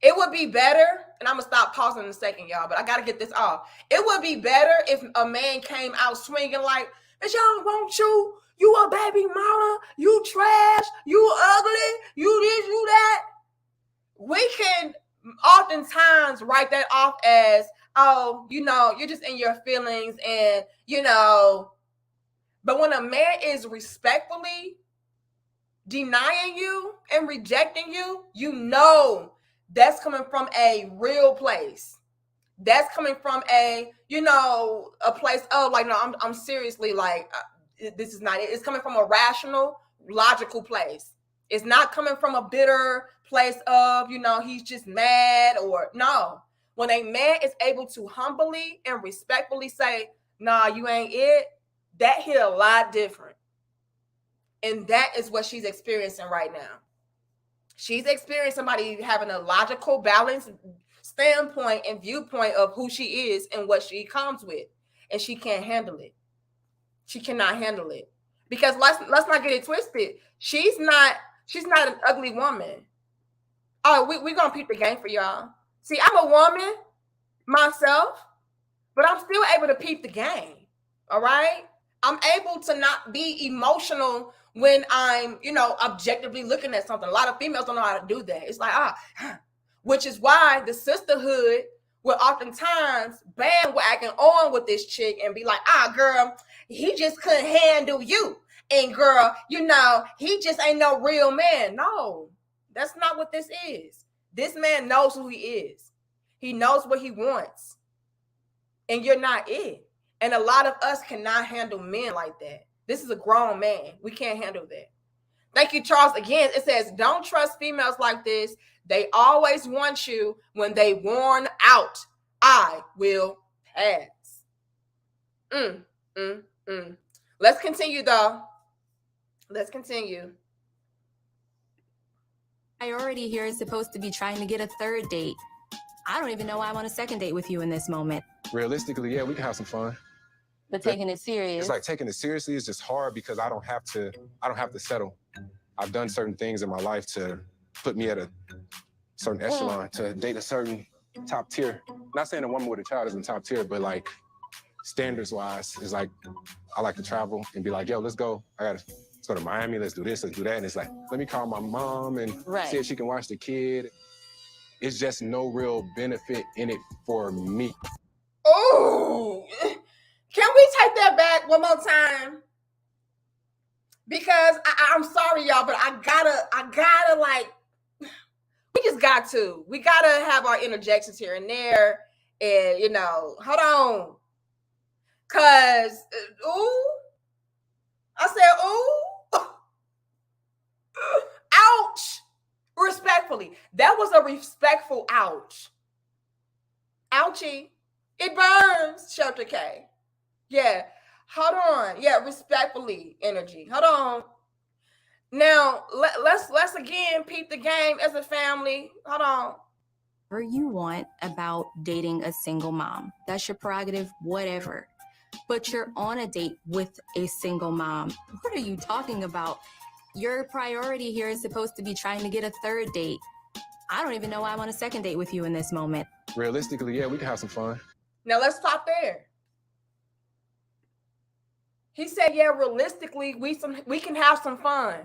It would be better, and I'm going to stop pausing in a second, y'all, but I got to get this off. It would be better if a man came out swinging like, bitch, I don't want you. You a baby mama. You trash. You ugly. You this, you that. We can oftentimes write that off as, oh, you're just in your feelings and, but when a man is respectfully denying you and rejecting you, that's coming from a real place. That's coming from a place of like, no, I'm seriously like, this is not it. It's coming from a rational, logical place. It's not coming from a bitter place of, he's just mad or no. When a man is able to humbly and respectfully say, nah, you ain't it, that hit a lot different. And that is what she's experiencing right now. She's experiencing somebody having a logical, balanced standpoint and viewpoint of who she is and what she comes with. And she can't handle it. She cannot handle it. Because let's not get it twisted. She's not an ugly woman. Oh, we're going to peep the game for y'all. See, I'm a woman myself, but I'm still able to peep the game. All right? I'm able to not be emotional when I'm, objectively looking at something. A lot of females don't know how to do that. It's like, which is why the sisterhood will oftentimes bandwagon on with this chick and be like, girl, he just couldn't handle you. and girl, you know, he just ain't no real man. No, that's not what this is. This man knows who he is. He knows what he wants. And you're not it. And a lot of us cannot handle men like that. This is a grown man. We can't handle that. Thank you, Charles. Again, it says, don't trust females like this. They always want you when they worn out. I will pass. Let's continue, though. Let's continue. Priority here is supposed to be trying to get a third date. I don't even know why I want a second date with you in this moment. Realistically, yeah, we can have some fun. But taking it serious. It's like taking it seriously is just hard because I don't have to settle. I've done certain things in my life to put me at a certain echelon, to date a certain top tier. Not saying a woman with a child isn't top tier, but like standards wise, is like I like to travel and be like, yo, let's go. Let's go to Miami, let's do this, let's do that. And it's like, let me call my mom and see if she can watch the kid. It's just no real benefit in it for me. Oh, can we take that back one more time? Because I'm sorry, y'all, but I gotta like, we gotta have our interjections here and there. And, you know, hold on. Cause, I said, ooh, ouch. Respectfully, that was a respectful ouch. Ouchie. It burns, Shelter K. Yeah. Hold on. Yeah, respectfully, energy. Hold on. Now, let's again peep the game as a family. Hold on. Whatever you want about dating a single mom. That's your prerogative, whatever. But you're on a date with a single mom. What are you talking about? Your priority here is supposed to be trying to get a third date. I don't even know why I want a second date with you in this moment. Realistically, yeah, we can have some fun. Now let's stop there. He said, yeah, realistically, we can have some fun.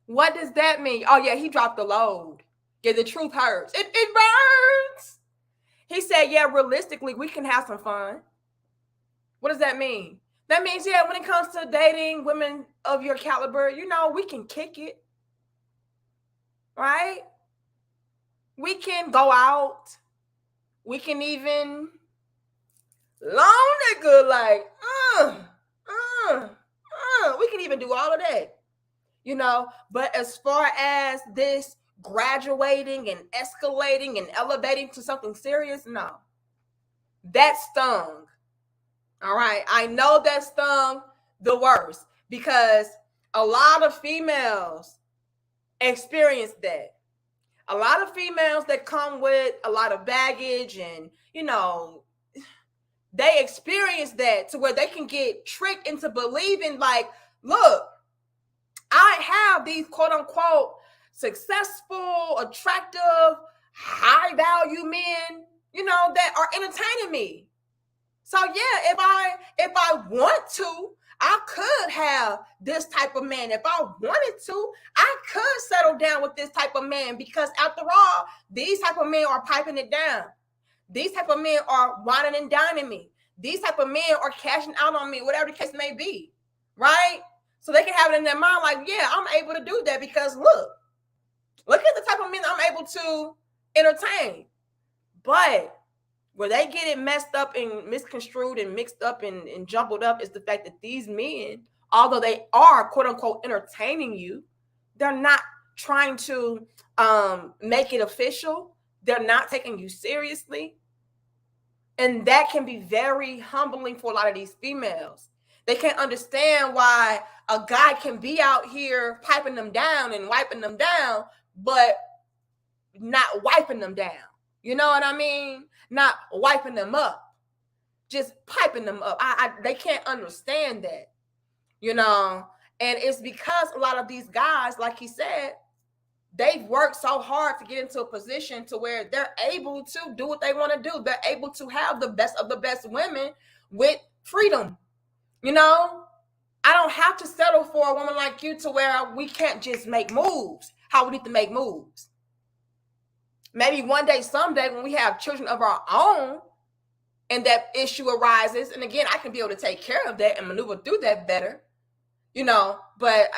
What does that mean? Oh, yeah, he dropped the load. Yeah, the truth hurts. It burns. He said, yeah, realistically, we can have some fun. What does that mean? That means, yeah, when it comes to dating women of your caliber, you know, we can kick it. Right? We can go out. We can even long nigga like, we can even do all of that. You know, but as far as this graduating and escalating and elevating to something serious, no. That stung. All right. I know that stung the worst because a lot of females experience that. A lot of females that come with a lot of baggage and, you know, they experience that to where they can get tricked into believing like, look, I have these quote unquote successful, attractive, high value men, you know, that are entertaining me. So yeah, if I want to, I could have this type of man. If I wanted to, I could settle down with this type of man because after all, these type of men are piping it down. These type of men are whining and dining me. These type of men are cashing out on me, whatever the case may be, right? So they can have it in their mind like, yeah, I'm able to do that because look at the type of men I'm able to entertain. But where they get it messed up and misconstrued and mixed up and jumbled up is the fact that these men, although they are quote unquote entertaining you, they're not trying to make it official. They're not taking you seriously. And that can be very humbling for a lot of these females. They can't understand why a guy can be out here piping them down and wiping them down, but not wiping them down. You know what I mean? Not wiping them up, just piping them up. They can't understand that, you know? And it's because a lot of these guys, like he said, they've worked so hard to get into a position to where they're able to do what they want to do. They're able to have the best of the best women with freedom. You know, I don't have to settle for a woman like you to where we can't just make moves how we need to make moves. Maybe one day, someday, when we have children of our own and that issue arises, and again, I can be able to take care of that and maneuver through that better. you know, but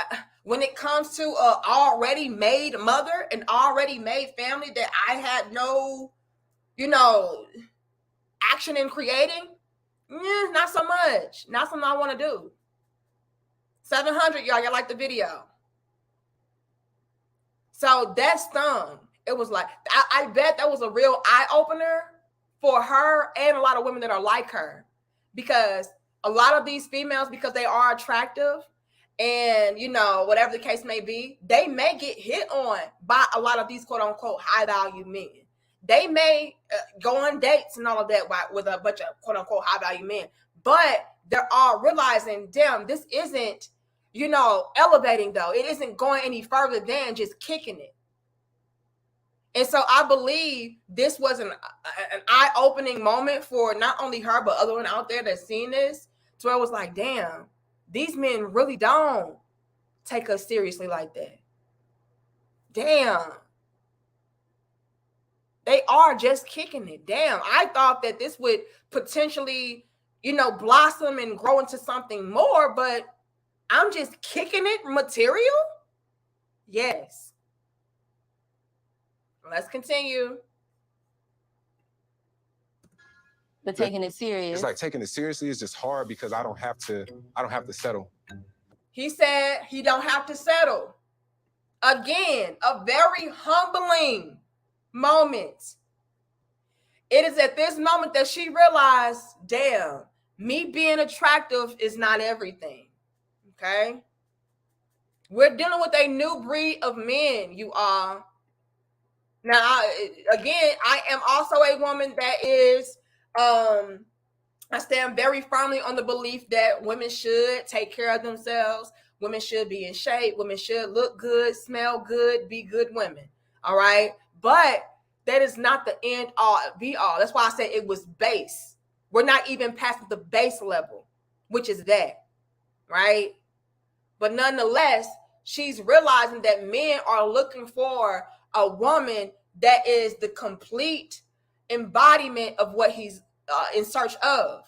when it comes to a already made mother, an already made family that I had no, you know, action in creating, not so much. Not something I want to do. 700, y'all like the video. So that stung. It was like, I bet that was a real eye-opener for her and a lot of women that are like her. Because a lot of these females, because they are attractive and, you know, whatever the case may be, they may get hit on by a lot of these quote-unquote high-value men. They may go on dates and all of that with a bunch of quote-unquote high-value men. But they're all realizing, damn, this isn't, you know, elevating though. It isn't going any further than just kicking it. And so I believe this was an eye-opening moment for not only her, but other women out there that's seen this. So I was like, damn, these men really don't take us seriously like that. Damn. They are just kicking it. Damn. I thought that this would potentially, you know, blossom and grow into something more, but I'm just kicking it material? Yes. Let's continue. But taking it serious. It's like taking it seriously is just hard because I don't have to settle. He said he don't have to settle. Again, a very humbling moment. It is at this moment that she realized, damn, me being attractive is not everything. Okay? We're dealing with a new breed of men, you are. Now, I am also a woman that is, I stand very firmly on the belief that women should take care of themselves. Women should be in shape. Women should look good, smell good, be good women. All right. But that is not the end all be all. That's why I said it was base. We're not even past the base level, which is that. Right. But nonetheless, she's realizing that men are looking for a woman that is the complete embodiment of what he's in search of,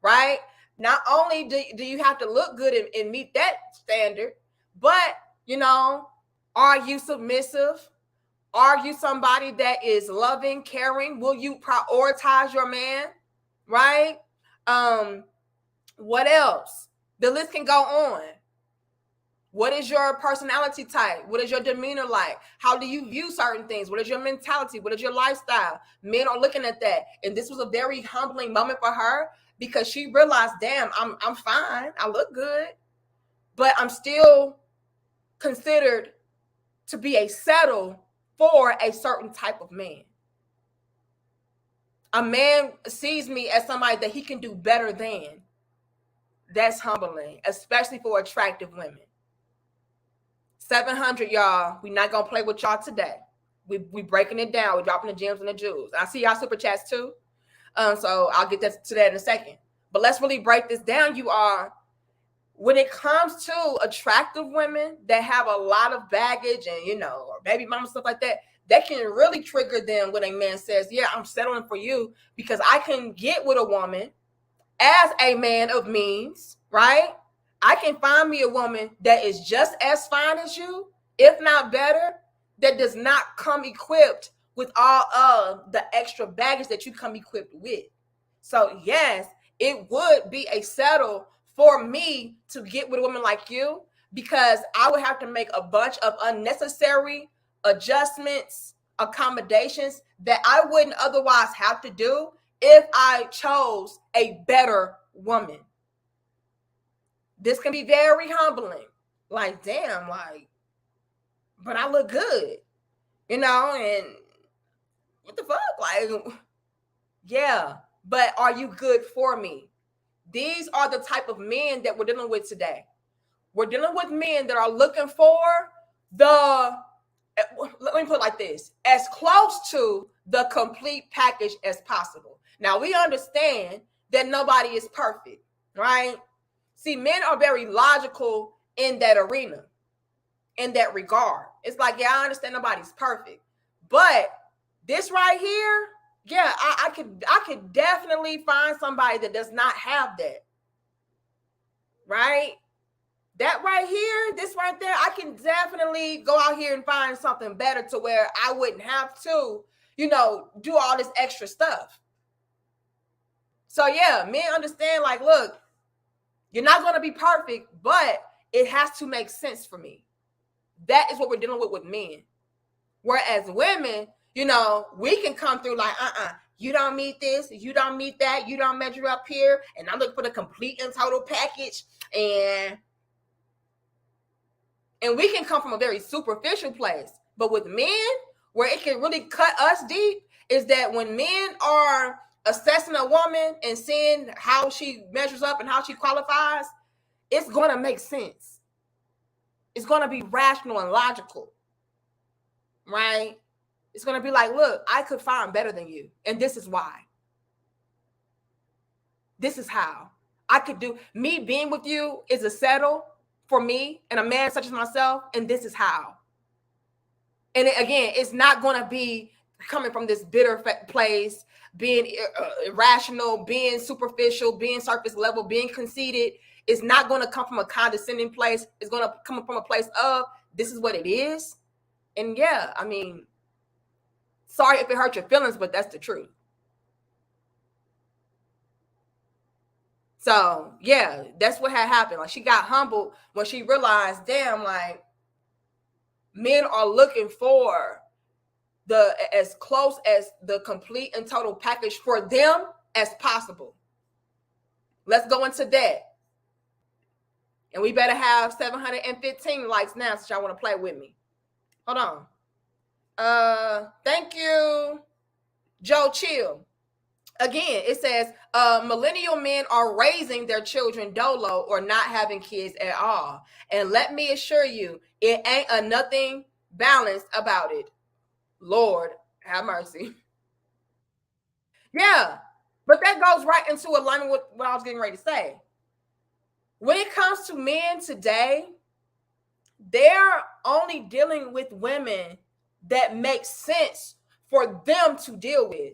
right? Not only do you have to look good and meet that standard, but, you know, are you submissive? Are you somebody that is loving, caring? Will you prioritize your man, right? What else? The list can go on. What is your personality type? What is your demeanor like? How do you view certain things? What is your mentality? What is your lifestyle? Men are looking at that. And this was a very humbling moment for her because she realized, damn, I'm fine. I look good, but I'm still considered to be a settle for a certain type of man. A man sees me as somebody that he can do better than. That's humbling, especially for attractive women. 700, y'all. We're not gonna play with y'all today. We breaking it down. We're dropping the gems and the jewels. I see y'all super chats too. So I'll get to that in a second. But let's really break this down. You are, when it comes to attractive women that have a lot of baggage and, you know, or baby mama stuff like that, that can really trigger them when a man says, yeah, I'm settling for you because I can get with a woman as a man of means, right? I can find me a woman that is just as fine as you, if not better, that does not come equipped with all of the extra baggage that you come equipped with. So yes, it would be a settle for me to get with a woman like you because I would have to make a bunch of unnecessary adjustments, accommodations that I wouldn't otherwise have to do if I chose a better woman. This can be very humbling. Like, damn, like, but I look good, you know, and what the fuck? Like, yeah, but are you good for me? These are the type of men that we're dealing with today. We're dealing with men that are looking for let me put it like this, as close to the complete package as possible. Now, we understand that nobody is perfect, right? See, men are very logical in that arena, in that regard. It's like, yeah, I understand nobody's perfect. But this right here, yeah, I could definitely find somebody that does not have that. Right? that right here, this right there, I can definitely go out here and find something better to where I wouldn't have to, you know, do all this extra stuff. So yeah, men understand, like, look, you're not going to be perfect, but it has to make sense for me. That is what we're dealing with men. Whereas women, you know, we can come through like, you don't meet this, you don't meet that, you don't measure up here, and I'm looking for the complete and total package. And we can come from a very superficial place. But with men, where it can really cut us deep, is that when men are assessing a woman and seeing how she measures up and how she qualifies, it's going to make sense. It's going to be rational and logical, right? It's going to be like, look, I could find better than you, and this is why. This is how I could do. Me being with you is a settle for me and a man such as myself, and this is how. And again, it's not going to be coming from this bitter place, being irrational, being superficial, being surface level, being conceited. It's not going to come from a condescending place. It's going to come from a place of, this is what it is. And yeah, I mean, sorry if it hurt your feelings, but that's the truth. So yeah, that's what had happened. Like, she got humbled when she realized, damn, like, men are looking for the as close as the complete and total package for them as possible. Let's go into that. And we better have 715 likes now since y'all want to play with me. Hold on. Thank you, Joe Chill. Again, it says millennial men are raising their children dolo or not having kids at all. And let me assure you, it ain't a nothing balanced about it. Lord, have mercy. Yeah, but that goes right into alignment with what I was getting ready to say. When it comes to men today, they're only dealing with women that make sense for them to deal with.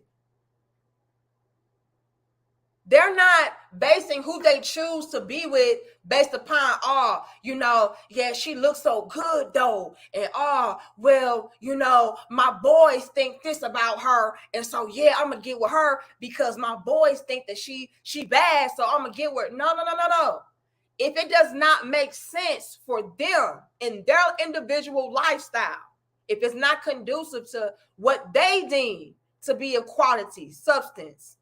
They're not basing who they choose to be with based upon, oh, you know, yeah, she looks so good though. And oh, well, you know, my boys think this about her. And so, yeah, I'm going to get with her because my boys think that she bad. So I'm going to get with her. No. If it does not make sense for them in their individual lifestyle, if it's not conducive to what they deem to be a quality, substance,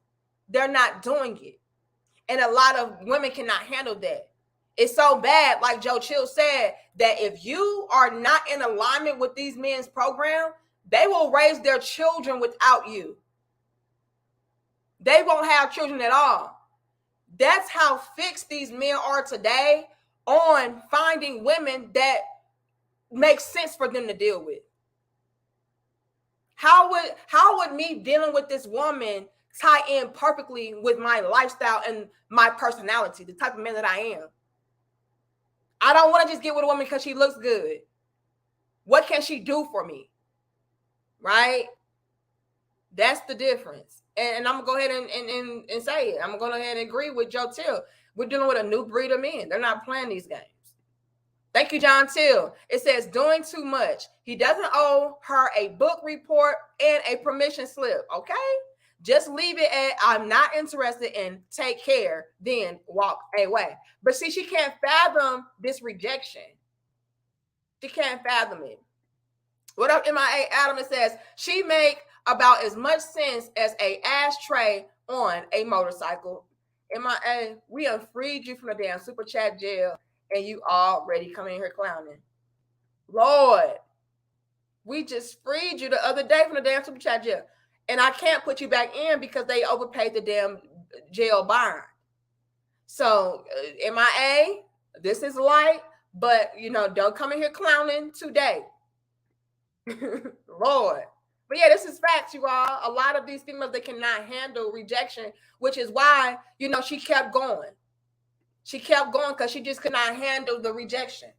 they're not doing it. And a lot of women cannot handle that. It's so bad, like Joe Chill said, that if you are not in alignment with these men's program, they will raise their children without you. They won't have children at all. That's how fixed these men are today on finding women that make sense for them to deal with. How would me dealing with this woman tie in perfectly with my lifestyle and my personality, the type of man that I am? I don't want to just get with a woman because she looks good. What can she do for me? Right? That's the difference. And I'm going to go ahead and say it. I'm going to go ahead and agree with Joe Till. We're dealing with a new breed of men. They're not playing these games. Thank you, John Till. It says doing too much. He doesn't owe her a book report and a permission slip. Okay? Just leave it at, I'm not interested, and take care, then walk away. But see, she can't fathom this rejection. She can't fathom it. What up, MIA Adam? It says, she make about as much sense as a ashtray on a motorcycle. MIA, we have freed you from the damn super chat jail, and you already come in here clowning. Lord, we just freed you the other day from the damn super chat jail. And I can't put you back in because they overpaid the damn jail bond. So, MIA, this is light, but, you know, don't come in here clowning today. Lord. But yeah, this is facts, you all. A lot of these females, they cannot handle rejection, which is why, you know, she kept going. She kept going because she just could not handle the rejection.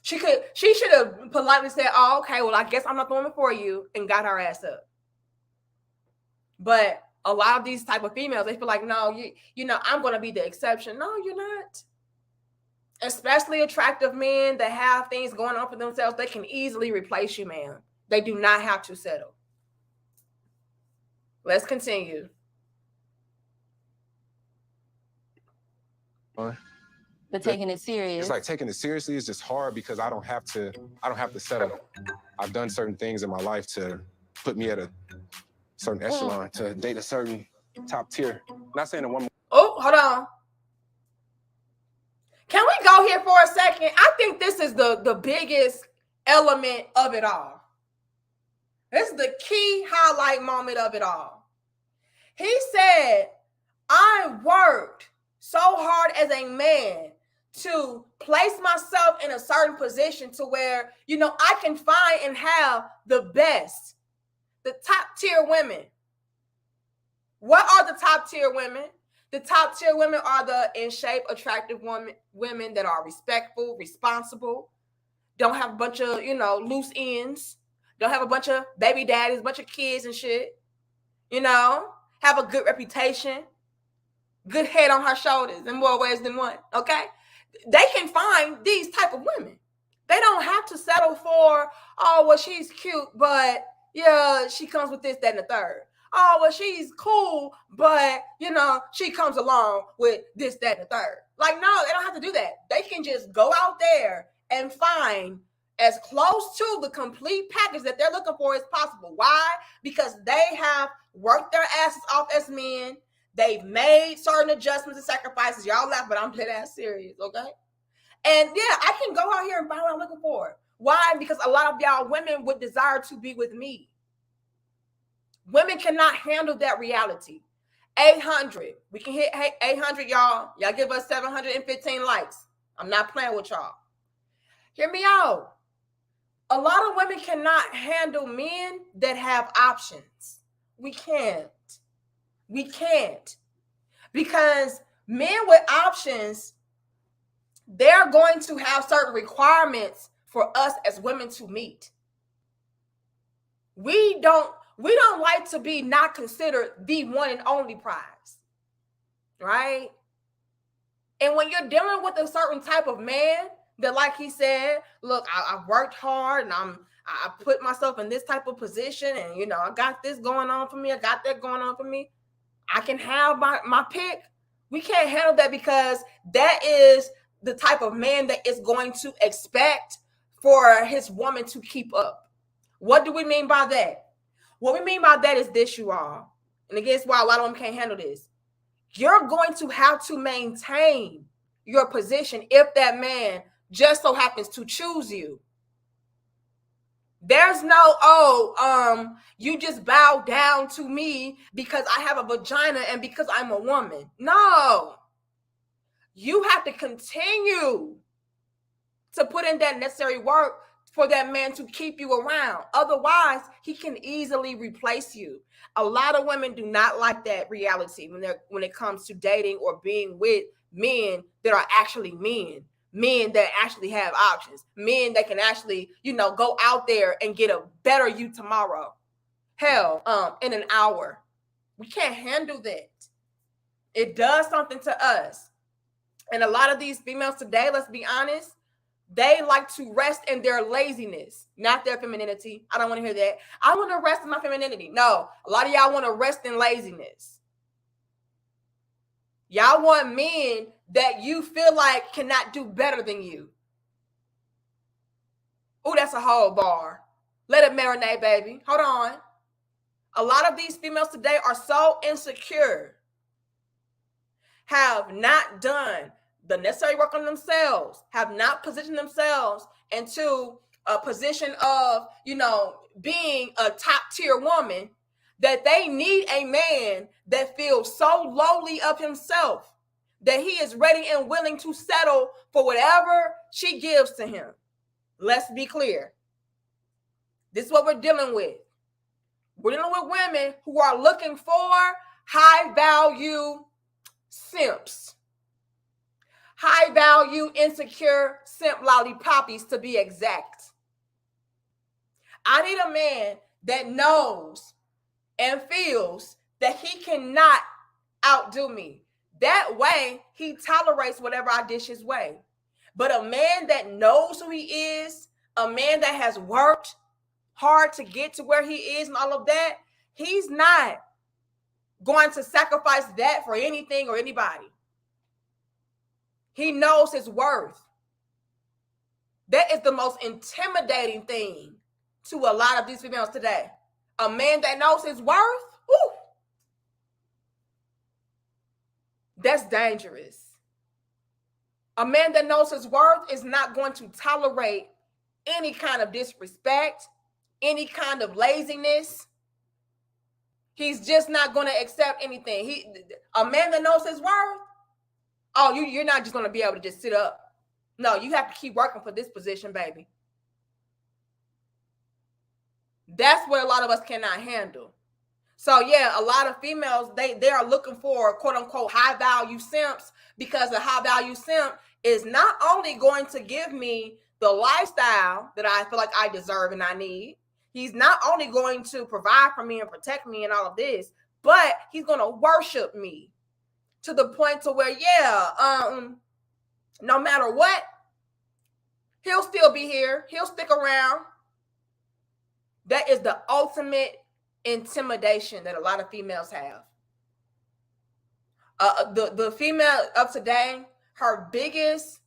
She should have politely said, oh, okay, well, I guess I'm not the woman for you, and got her ass up. But a lot of these type of females, they feel like, no, you know, I'm going to be the exception. No, you're not. especially attractive men that have things going on for themselves, they can easily replace you, man. They do not have to settle. Let's continue. But taking it serious. It's like taking it seriously is just hard because I don't have to settle. I've done certain things in my life to put me at a certain echelon, to date a certain top tier. Not saying a woman. Oh, hold on. Can we go here for a second? I think this is the biggest element of it all. This is the key highlight moment of it all. He said, I worked so hard as a man to place myself in a certain position to where, you know, I can find and have the best, the top tier women. What are the top tier women? The top tier women are the in shape, attractive women that are respectful, responsible, don't have a bunch of, you know, loose ends, don't have a bunch of baby daddies, a bunch of kids and shit, you know, have a good reputation, good head on her shoulders in more ways than one, okay? They can find these type of women. They don't have to settle for, oh, well, she's cute, but yeah, she comes with this, that, and the third. Oh, well, she's cool, but, you know, she comes along with this, that, and the third. Like, no, they don't have to do that. They can just go out there and find as close to the complete package that they're looking for as possible. Why? Because they have worked their asses off as men. They've made certain adjustments and sacrifices. Y'all laugh, but I'm dead ass serious, okay? And yeah, I can go out here and find what I'm looking for. Why? Because a lot of y'all women would desire to be with me. Women cannot handle that reality. 800. We can hit 800, y'all. Y'all give us 715 likes. I'm not playing with y'all. Hear me out. A lot of women cannot handle men that have options. We can't. We can't. Because men with options, they're going to have certain requirements for us as women to meet. We don't like to be not considered the one and only prize, right? And when you're dealing with a certain type of man that, like he said, look, I worked hard and I put myself in this type of position, and you know, I got this going on for me, I got that going on for me, I can have my pick. We can't handle that because that is the type of man that is going to expect for his woman to keep up. What do we mean by that? What we mean by that is this, you all. And again, it's why a lot of them can't handle this. You're going to have to maintain your position if that man just so happens to choose you. There's no, you just bow down to me because I have a vagina and because I'm a woman. No. You have to continue to put in that necessary work for that man to keep you around. Otherwise, he can easily replace you. A lot of women do not like that reality when it comes to dating or being with men that are actually men that actually have options, men that can actually, you know, go out there and get a better you tomorrow. Hell, in an hour. We can't handle that. It does something to us. And a lot of these females today, let's be honest, they like to rest in their laziness, not their femininity. I don't want to hear that. I want to rest in my femininity. No, a lot of y'all want to rest in laziness. Y'all want men that you feel like cannot do better than you. Oh, that's a whole bar. Let it marinate, baby. Hold on. A lot of these females today are so insecure, have not done the necessary work on themselves, have not positioned themselves into a position of, you know, being a top tier woman, that they need a man that feels so lowly of himself that he is ready and willing to settle for whatever she gives to him. Let's be clear. This is what we're dealing with. We're dealing with women who are looking for high value simps. High value, insecure simp lollipoppies, to be exact. I need a man that knows and feels that he cannot outdo me. That way, he tolerates whatever I dish his way. But a man that knows who he is, a man that has worked hard to get to where he is and all of that, he's not going to sacrifice that for anything or anybody. He knows his worth. That is the most intimidating thing to a lot of these females today. A man that knows his worth, whew, that's dangerous. A man that knows his worth is not going to tolerate any kind of disrespect, any kind of laziness. He's just not going to accept anything. A man that knows his worth, oh, you're not just going to be able to just sit up. No, you have to keep working for this position, baby. That's what a lot of us cannot handle. So yeah, a lot of females, they are looking for quote unquote high value simps, because a high value simp is not only going to give me the lifestyle that I feel like I deserve and I need. He's not only going to provide for me and protect me and all of this, but he's going to worship me to the point to where, no matter what, he'll still be here. He'll stick around. That is the ultimate intimidation that a lot of females have. The female of today, her biggest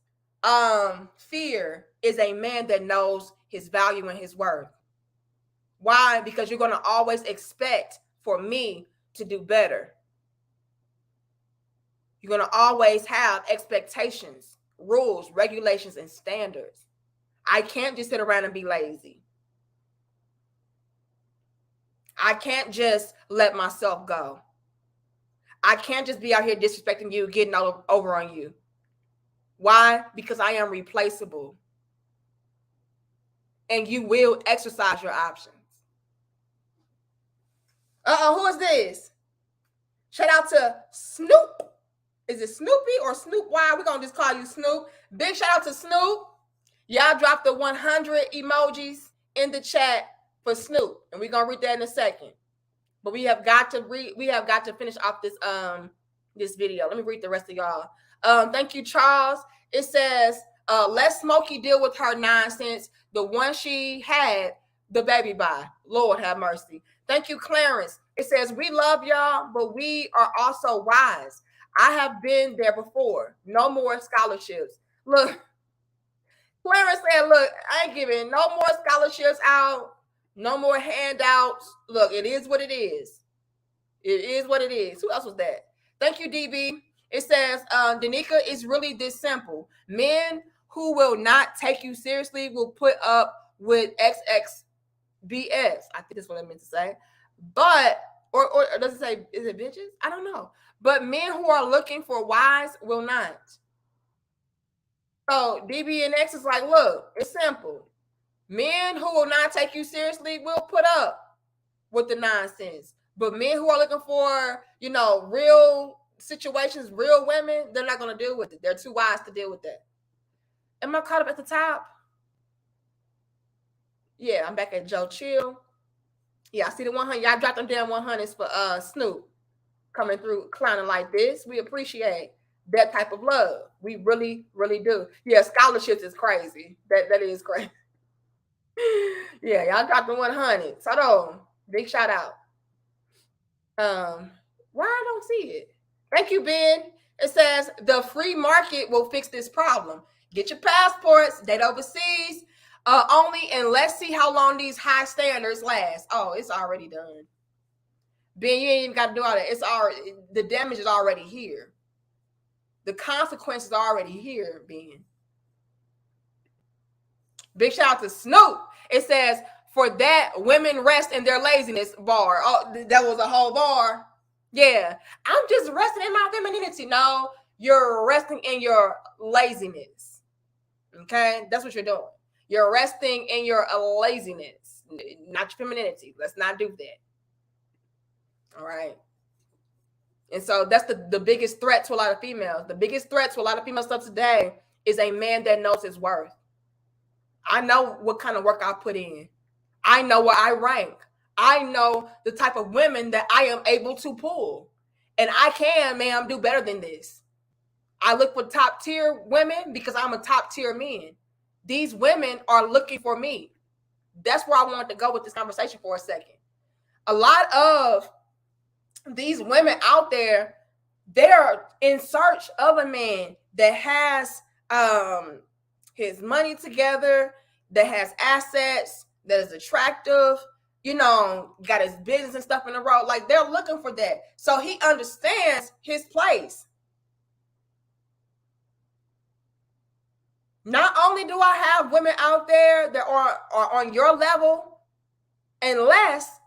fear is a man that knows his value and his worth. Why? Because you're going to always expect for me to do better. You're going to always have expectations, rules, regulations, and standards. I can't just sit around and be lazy. I can't just let myself go. I can't just be out here disrespecting you, getting all over on you. Why? Because I am replaceable. And you will exercise your options. Who is this? Shout out to Snoop. Is it Snoopy or Snoop? Why? We're going to just call you Snoop. Big shout out to Snoop. Y'all dropped the 100 emojis in the chat for Snoop. And we're going to read that in a second. But we have got to finish off this this video. Let me read the rest of y'all. Thank you, Charles. It says, let Smokey deal with her nonsense. The one she had the baby by. Lord have mercy. Thank you, Clarence. It says, we love y'all, but we are also wise. I have been there before. No more scholarships. Look, Clarence said, look, I ain't giving no more scholarships out. No more handouts. Look, it is what it is. It is what it is. Who else was that? Thank you, DB. It says, Danica, is really this simple. Men who will not take you seriously will put up with XXBS. I think that's what I meant to say. But, or does it say, is it bitches? I don't know. But men who are looking for wise will not. So DB and X is like, look, it's simple. Men who will not take you seriously will put up with the nonsense. But men who are looking for, real situations, real women, they're not going to deal with it. They're too wise to deal with that. Am I caught up at the top? Yeah, I'm back at Joe Chill. Yeah, I see the 100. Y'all dropped them damn 100s for Snoop coming through clowning like this. We appreciate that type of love. We really, really do. Yeah, scholarships is crazy. That is crazy. Yeah, y'all dropped the 100. So big shout out. Why I don't see it? Thank you, Ben. It says the free market will fix this problem. Get your passports, date overseas only, and let's see how long these high standards last. Oh, it's already done. Ben, you ain't even got to do all that. It's already, the damage is already here. The consequences are already here, Ben. Big shout out to Snoop. It says, for that, women rest in their laziness bar. Oh, that was a whole bar. Yeah. I'm just resting in my femininity. No, you're resting in your laziness. Okay? That's what you're doing. You're resting in your laziness, not your femininity. Let's not do that. All right. And so that's the biggest threat to a lot of females. The biggest threat to a lot of females of today is a man that knows his worth. I know what kind of work I put in. I know where I rank. I know the type of women that I am able to pull. And I can, ma'am, do better than this. I look for top tier women because I'm a top tier man. These women are looking for me. That's where I wanted to go with this conversation for a second. A lot of these women out there, they're in search of a man that has his money together, that has assets, that is attractive, got his business and stuff in a row. Like, they're looking for that. So he understands his place. Not only do I have women out there that are on your level and less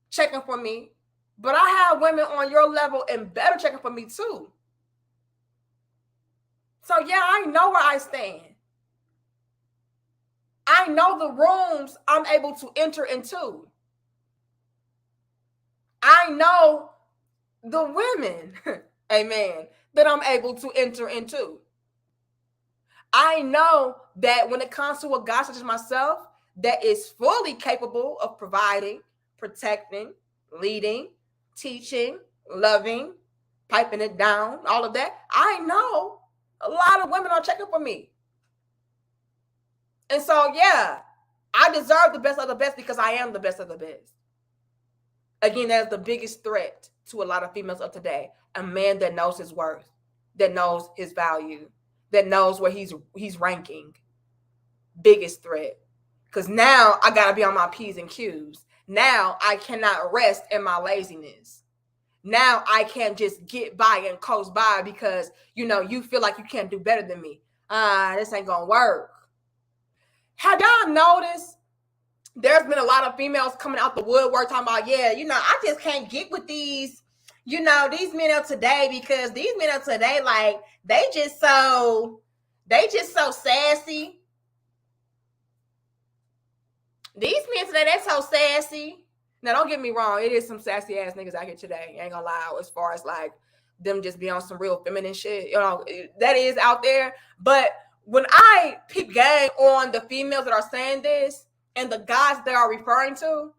checking for me, but I have women on your level and better checking for me too. So yeah, I know where I stand. I know the rooms I'm able to enter into. I know the women, amen, that I'm able to enter into. I know that when it comes to a guy such as myself that is fully capable of providing, protecting, leading, teaching, loving, piping it down, all of that, I know a lot of women are checking for me. And so, yeah, I deserve the best of the best because I am the best of the best. Again, that's the biggest threat to a lot of females of today. A man that knows his worth, that knows his value, that knows where he's ranking. Biggest threat. Because now I got to be on my P's and Q's. Now I cannot rest in my laziness. Now I can't just get by and coast by because, you feel like you can't do better than me. This ain't going to work. Have y'all noticed there's been a lot of females coming out the woodwork talking about, I just can't get with these, these men of today because these men of today, like, they just so sassy. These men today, they're so sassy. Now, don't get me wrong. It is some sassy ass niggas out here today. I ain't gonna lie. As far as like them just be on some real feminine shit, that is out there. But when I peep game on the females that are saying this and the guys they are referring to,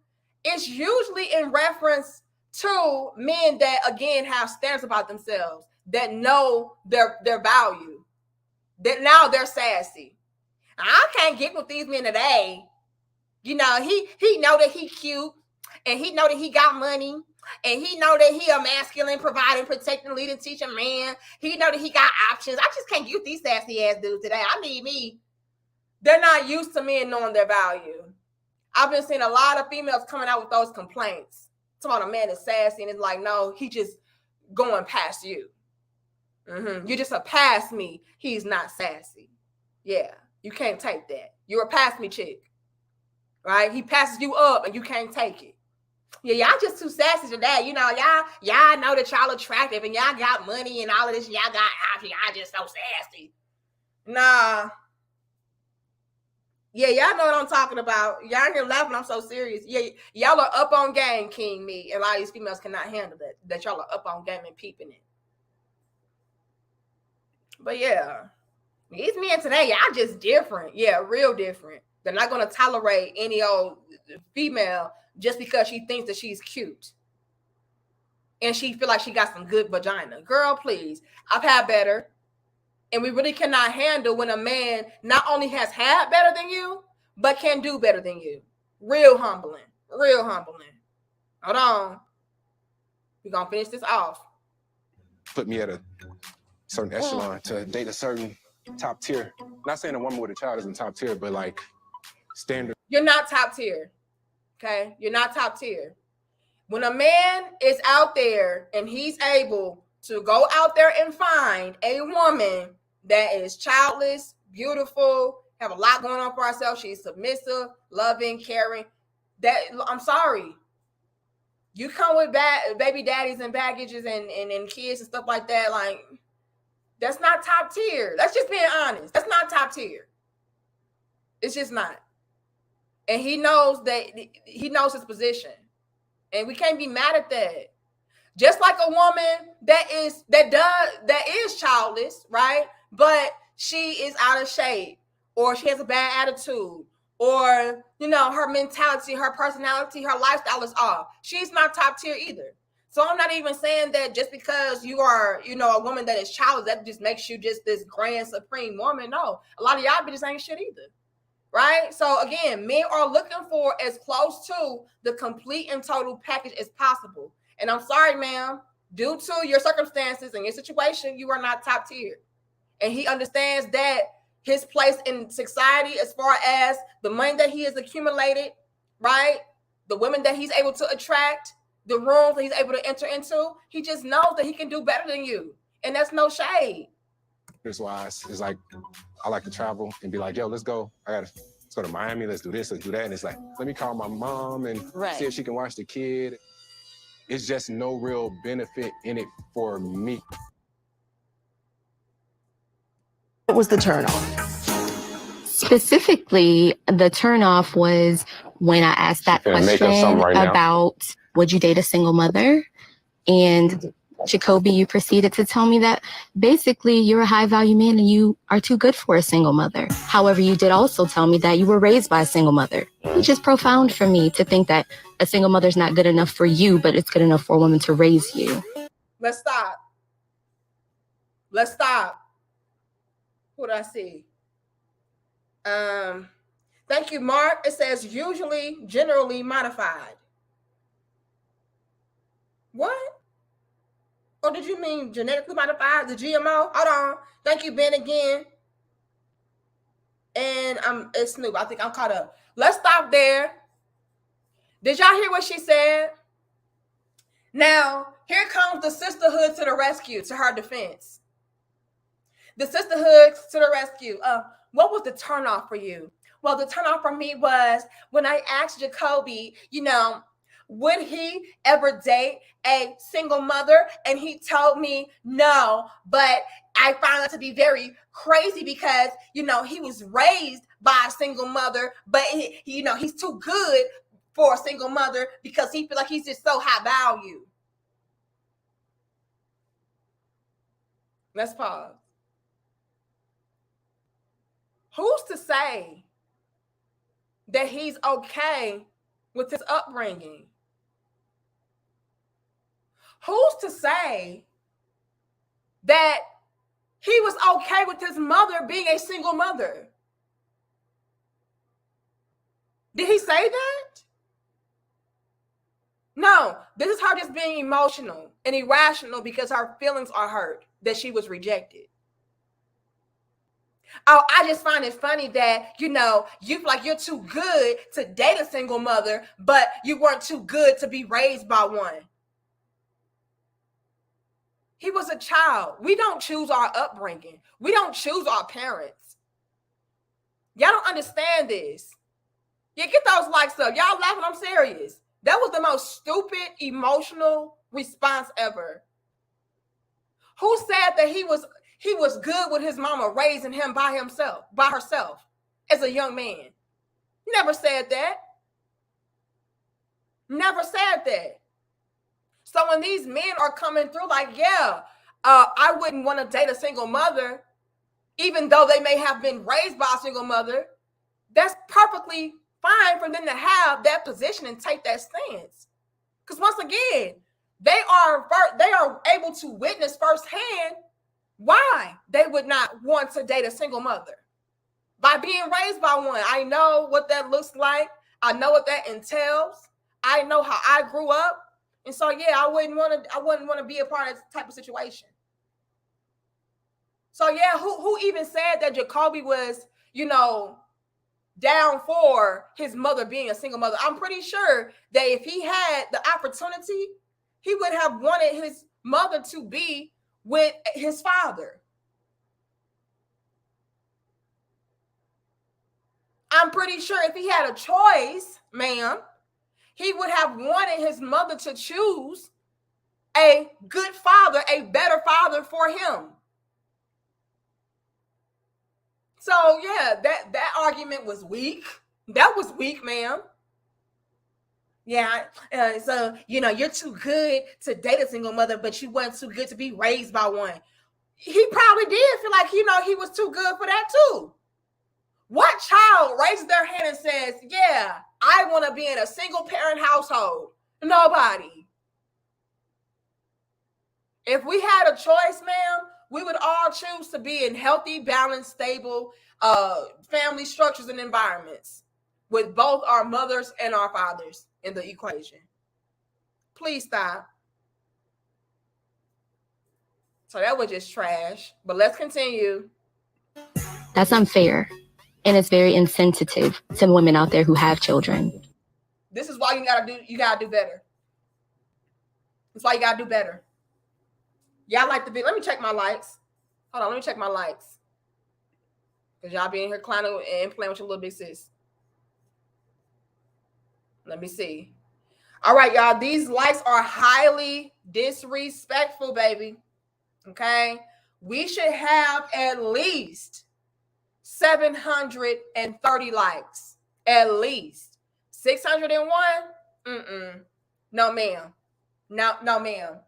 it's usually in reference to men that, again, have standards about themselves, that know their value, that now they're sassy. I can't get with these men today. He know that he cute, and he know that he got money, and he know that he a masculine, providing, protecting, leading, teaching man. He know that he got options. I just can't get with these sassy ass dudes today. I need me. They're not used to men knowing their value. I've been seeing a lot of females coming out with those complaints. Talking about a man is sassy, and it's like, no, he just going past you. You're just a past me. He's not sassy. Yeah, you can't take that. You're a past me chick. Right? He passes you up and you can't take it. Yeah, y'all just too sassy today. Y'all know that y'all attractive and y'all got money and all of this. Y'all got options. Y'all just so sassy. Nah. Yeah, y'all know what I'm talking about. Y'all here laughing. I'm so serious. Yeah, y'all are up on game, King Me. And a lot of these females cannot handle that y'all are up on game and peeping it. But yeah, these men today, y'all just different. Yeah, real different. They're not going to tolerate any old female just because she thinks that she's cute. And she feel like she got some good vagina. Girl, please. I've had better. And we really cannot handle when a man not only has had better than you, but can do better than you. Real humbling. Real humbling. Hold on. We're going to finish this off. Put me at a certain echelon to date a certain top tier. Not saying a woman with a child isn't top tier, but like standard. You're not top tier. Okay? You're not top tier. When a man is out there and he's able to go out there and find a woman that is childless, beautiful, have a lot going on for herself, she's submissive, loving, caring, that, I'm sorry. You come with baby daddies and baggages and kids and stuff like that, like, that's not top tier. That's just being honest. That's not top tier. It's just not. And he knows his position. And we can't be mad at that. Just like a woman that is childless, right? But she is out of shape, or she has a bad attitude, or her mentality, her personality, her lifestyle is off. She's not top tier either. So I'm not even saying that just because you are, you know, a woman that is childless, that just makes you just this grand supreme woman. No, a lot of y'all bitches ain't shit either. Right? So again, men are looking for as close to the complete and total package as possible. And I'm sorry, ma'am, due to your circumstances and your situation, you are not top tier. And he understands that his place in society, as far as the money that he has accumulated, right? The women that he's able to attract, the rooms that he's able to enter into, he just knows that he can do better than you. And that's no shade. That's why it's like, I like to travel and be like, yo, let's go. Let's go to Miami. Let's do this. Let's do that. And it's like, let me call my mom and see if she can watch the kid. It's just no real benefit in it for me. What was the turnoff? Specifically, the turnoff was when I asked that question about would you date a single mother? And Jacoby, you proceeded to tell me that basically you're a high value man and you are too good for a single mother. However, you did also tell me that you were raised by a single mother, which is profound for me to think that a single mother's not good enough for you, but it's good enough for a woman to raise you. Let's stop. Let's stop. What did I see? Thank you, Mark. It says usually, generally modified. What? Or did you mean genetically modified, the GMO? Hold on. Thank you, Ben, again. And it's Snoop. I think I'm caught up. Let's stop there. Did y'all hear what she said? Now, here comes the sisterhood to the rescue, to her defense. The sisterhood to the rescue. What was the turnoff for you? Well, the turnoff for me was when I asked Jacoby, you know, would he ever date a single mother? And he told me no, but I found that to be very crazy because, you know, he was raised by a single mother, but he you know, he's too good for a single mother because he feels like he's just so high value. Let's pause. Who's to say that he's okay with his upbringing? Who's to say that he was okay with his mother being a single mother? Did he say that? No, this is her just being emotional and irrational because her feelings are hurt that she was rejected. Oh, I just find it funny that, you know, you feel like you're too good to date a single mother, but you weren't too good to be raised by one. He was a child. We don't choose our upbringing. We don't choose our parents. Y'all don't understand this. Yeah, get those likes up. Y'all laughing, I'm serious. That was the most stupid, emotional response ever. Who said that he was good with his mama raising him by herself as a young man? Never said that. Never said that. So when these men are coming through like, yeah, I wouldn't want to date a single mother, even though they may have been raised by a single mother, that's perfectly fine for them to have that position and take that stance. Because once again, they are able to witness firsthand why they would not want to date a single mother. By being raised by one, I know what that looks like. I know what that entails. I know how I grew up. And so, yeah, I wouldn't want to be a part of this type of situation. So, yeah, who even said that Jacoby was, you know, down for his mother being a single mother? I'm pretty sure that if he had the opportunity, he would have wanted his mother to be with his father. I'm pretty sure if he had a choice, ma'am, he would have wanted his mother to choose a good father, a better father for him. So, yeah, that argument was weak. That was weak, ma'am. Yeah, so, you know, you're too good to date a single mother, but you weren't too good to be raised by one. He probably did feel like, you know, he was too good for that too. What child raises their hand and says, yeah, I want to be in a single parent household? Nobody. If we had a choice, ma'am, we would all choose to be in healthy, balanced, stable family structures and environments with both our mothers and our fathers in the equation. Please stop. So that was just trash. But let's continue. That's unfair. And it's very insensitive to women out there who have children. This is why you gotta do better. That's why you gotta do better. Y'all like the video. Let me check my likes. Hold on, let me check my likes. Because y'all be in here clowning and playing with your little big sis. Let me see. All right, y'all. These likes are highly disrespectful, baby. Okay? We should have at least 730 likes. At least. 601? Mm-mm. No, ma'am. No, ma'am.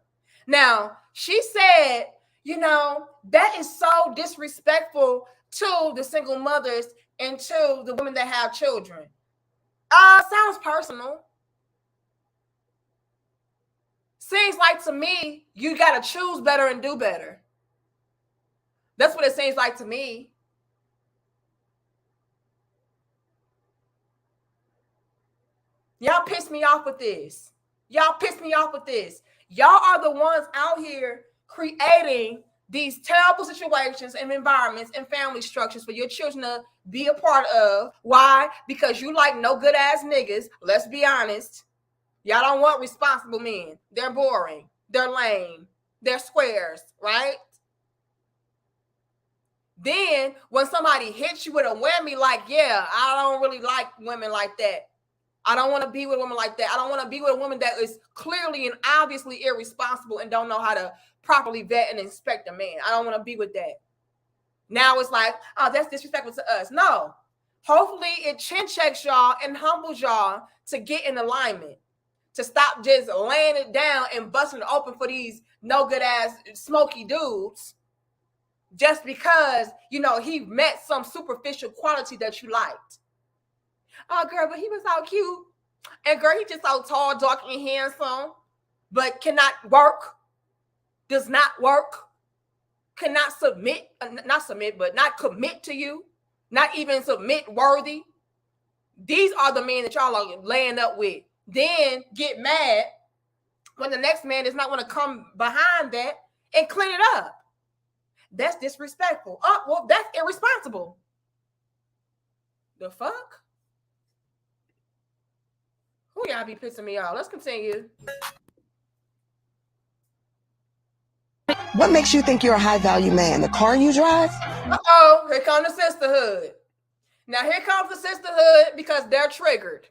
Now, she said, that is so disrespectful to the single mothers and to the women that have children. Sounds personal. Seems like to me, you got to choose better and do better. That's what it seems like to me. Y'all piss me off with this. Y'all piss me off with this. Y'all are the ones out here creating these terrible situations and environments and family structures for your children to be a part of. Why? Because you like no good ass niggas. Let's be honest. Y'all don't want responsible men. They're boring. They're lame. They're squares, right? Then when somebody hits you with a whammy like, yeah, I don't really like women like that. I don't want to be with a woman like that. I don't want to be with a woman that is clearly and obviously irresponsible and don't know how to properly vet and inspect a man. I don't want to be with that. Now it's like, oh, that's disrespectful to us. No. Hopefully it chin checks y'all and humbles y'all to get in alignment, to stop just laying it down and busting it open for these no good ass smoky dudes just because, he met some superficial quality that you liked. Oh, girl, but he was so cute. And girl, he just so tall, dark, and handsome, but cannot work, does not work, cannot not commit to you, not even submit worthy. These are the men that y'all are laying up with. Then get mad when the next man does not want to come behind that and clean it up. That's disrespectful. Oh, well, that's irresponsible. The fuck? Who y'all be pissing me off? Let's continue. What makes you think you're a high-value man? The car you drive? Uh-oh, here comes the sisterhood. Now here comes the sisterhood because they're triggered.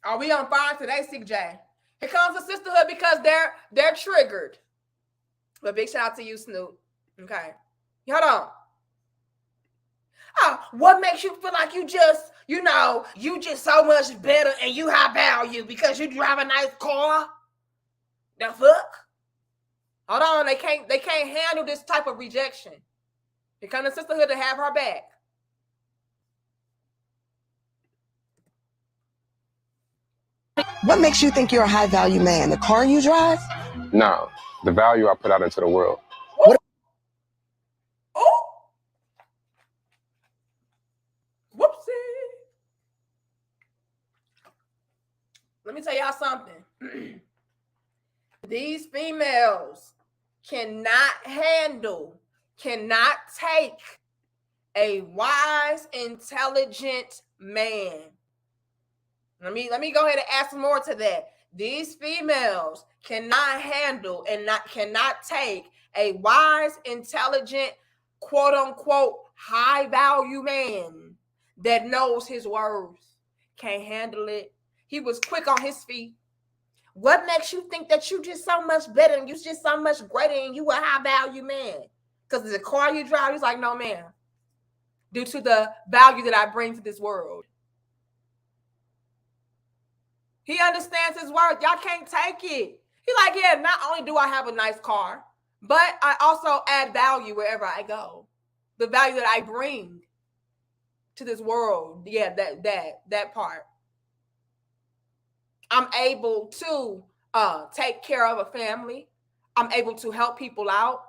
Are we on fire today, CJ? Here comes the sisterhood because they're triggered. But big shout out to you, Snoop. Okay. Hold on. Oh, what makes you feel like you just so much better and you high value because you drive a nice car? The fuck? Hold on, they can't handle this type of rejection. Here comes the sisterhood to have her back. What makes you think you're a high-value man? The car you drive? No, the value I put out into the world. Ooh. Ooh. Whoopsie. Let me tell y'all something. These females cannot take a wise, intelligent man. Let me go ahead and add some more to that. These females cannot handle and cannot take a wise, intelligent, quote unquote, high value man that knows his worth. Can't handle it. He was quick on his feet. What makes you think that you just so much better and you just so much greater and you a high value man? Because the car you drive, he's like, no, man. Due to the value that I bring to this world. He understands his worth. Y'all can't take it. He's like, yeah, not only do I have a nice car, but I also add value wherever I go. The value that I bring to this world. Yeah, that part. I'm able to take care of a family. I'm able to help people out.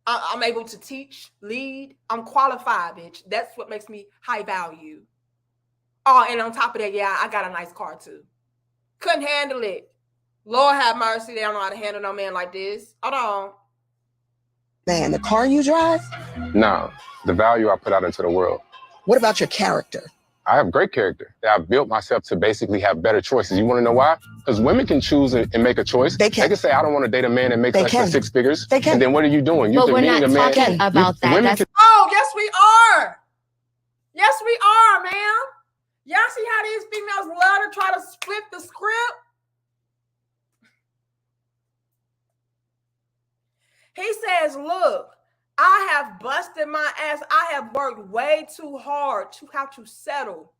I'm able to teach, lead. I'm qualified, bitch. That's what makes me high value. Oh, and on top of that, yeah, I got a nice car too. Couldn't handle it. Lord have mercy, they don't know how to handle no man like this. Hold on. Man, the car you drive? No, the value I put out into the world. What about your character? I have great character. I've built myself to basically have better choices. You want to know why? Because women can choose and make a choice. They can say, I don't want to date a man that makes less than 6 figures. They can. And then what are you doing? You're But we're demeaning not a man. talking about that. Women That's Oh, yes, we are. Yes, we are, ma'am. Y'all see how these females love to try to split the script? He says, look, I have busted my ass. I have worked way too hard to have to settle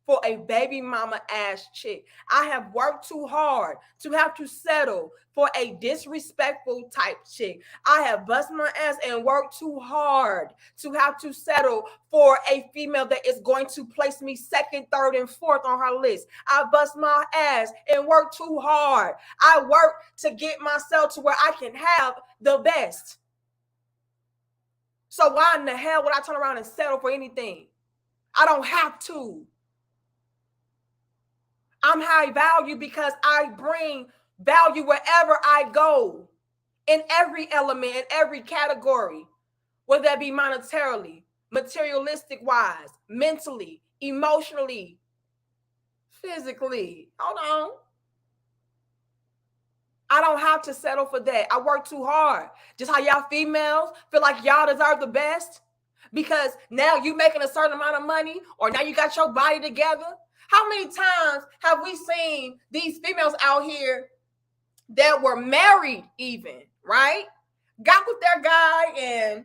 for a baby mama ass chick. I have worked too hard to have to settle for a disrespectful type chick. I have busted my ass and worked too hard to have to settle for a female that is going to place me second, third, and fourth on her list. I bust my ass and work too hard. I work to get myself to where I can have the best. So why in the hell would I turn around and settle for anything? I don't have to. I'm high value because I bring value wherever I go, in every element, in every category, whether that be monetarily, materialistic wise, mentally, emotionally, physically. Hold on. I don't have to settle for that. I work too hard. Just how y'all females feel like y'all deserve the best because now you making a certain amount of money or now you got your body together. How many times have we seen these females out here that were married even, right? Got with their guy and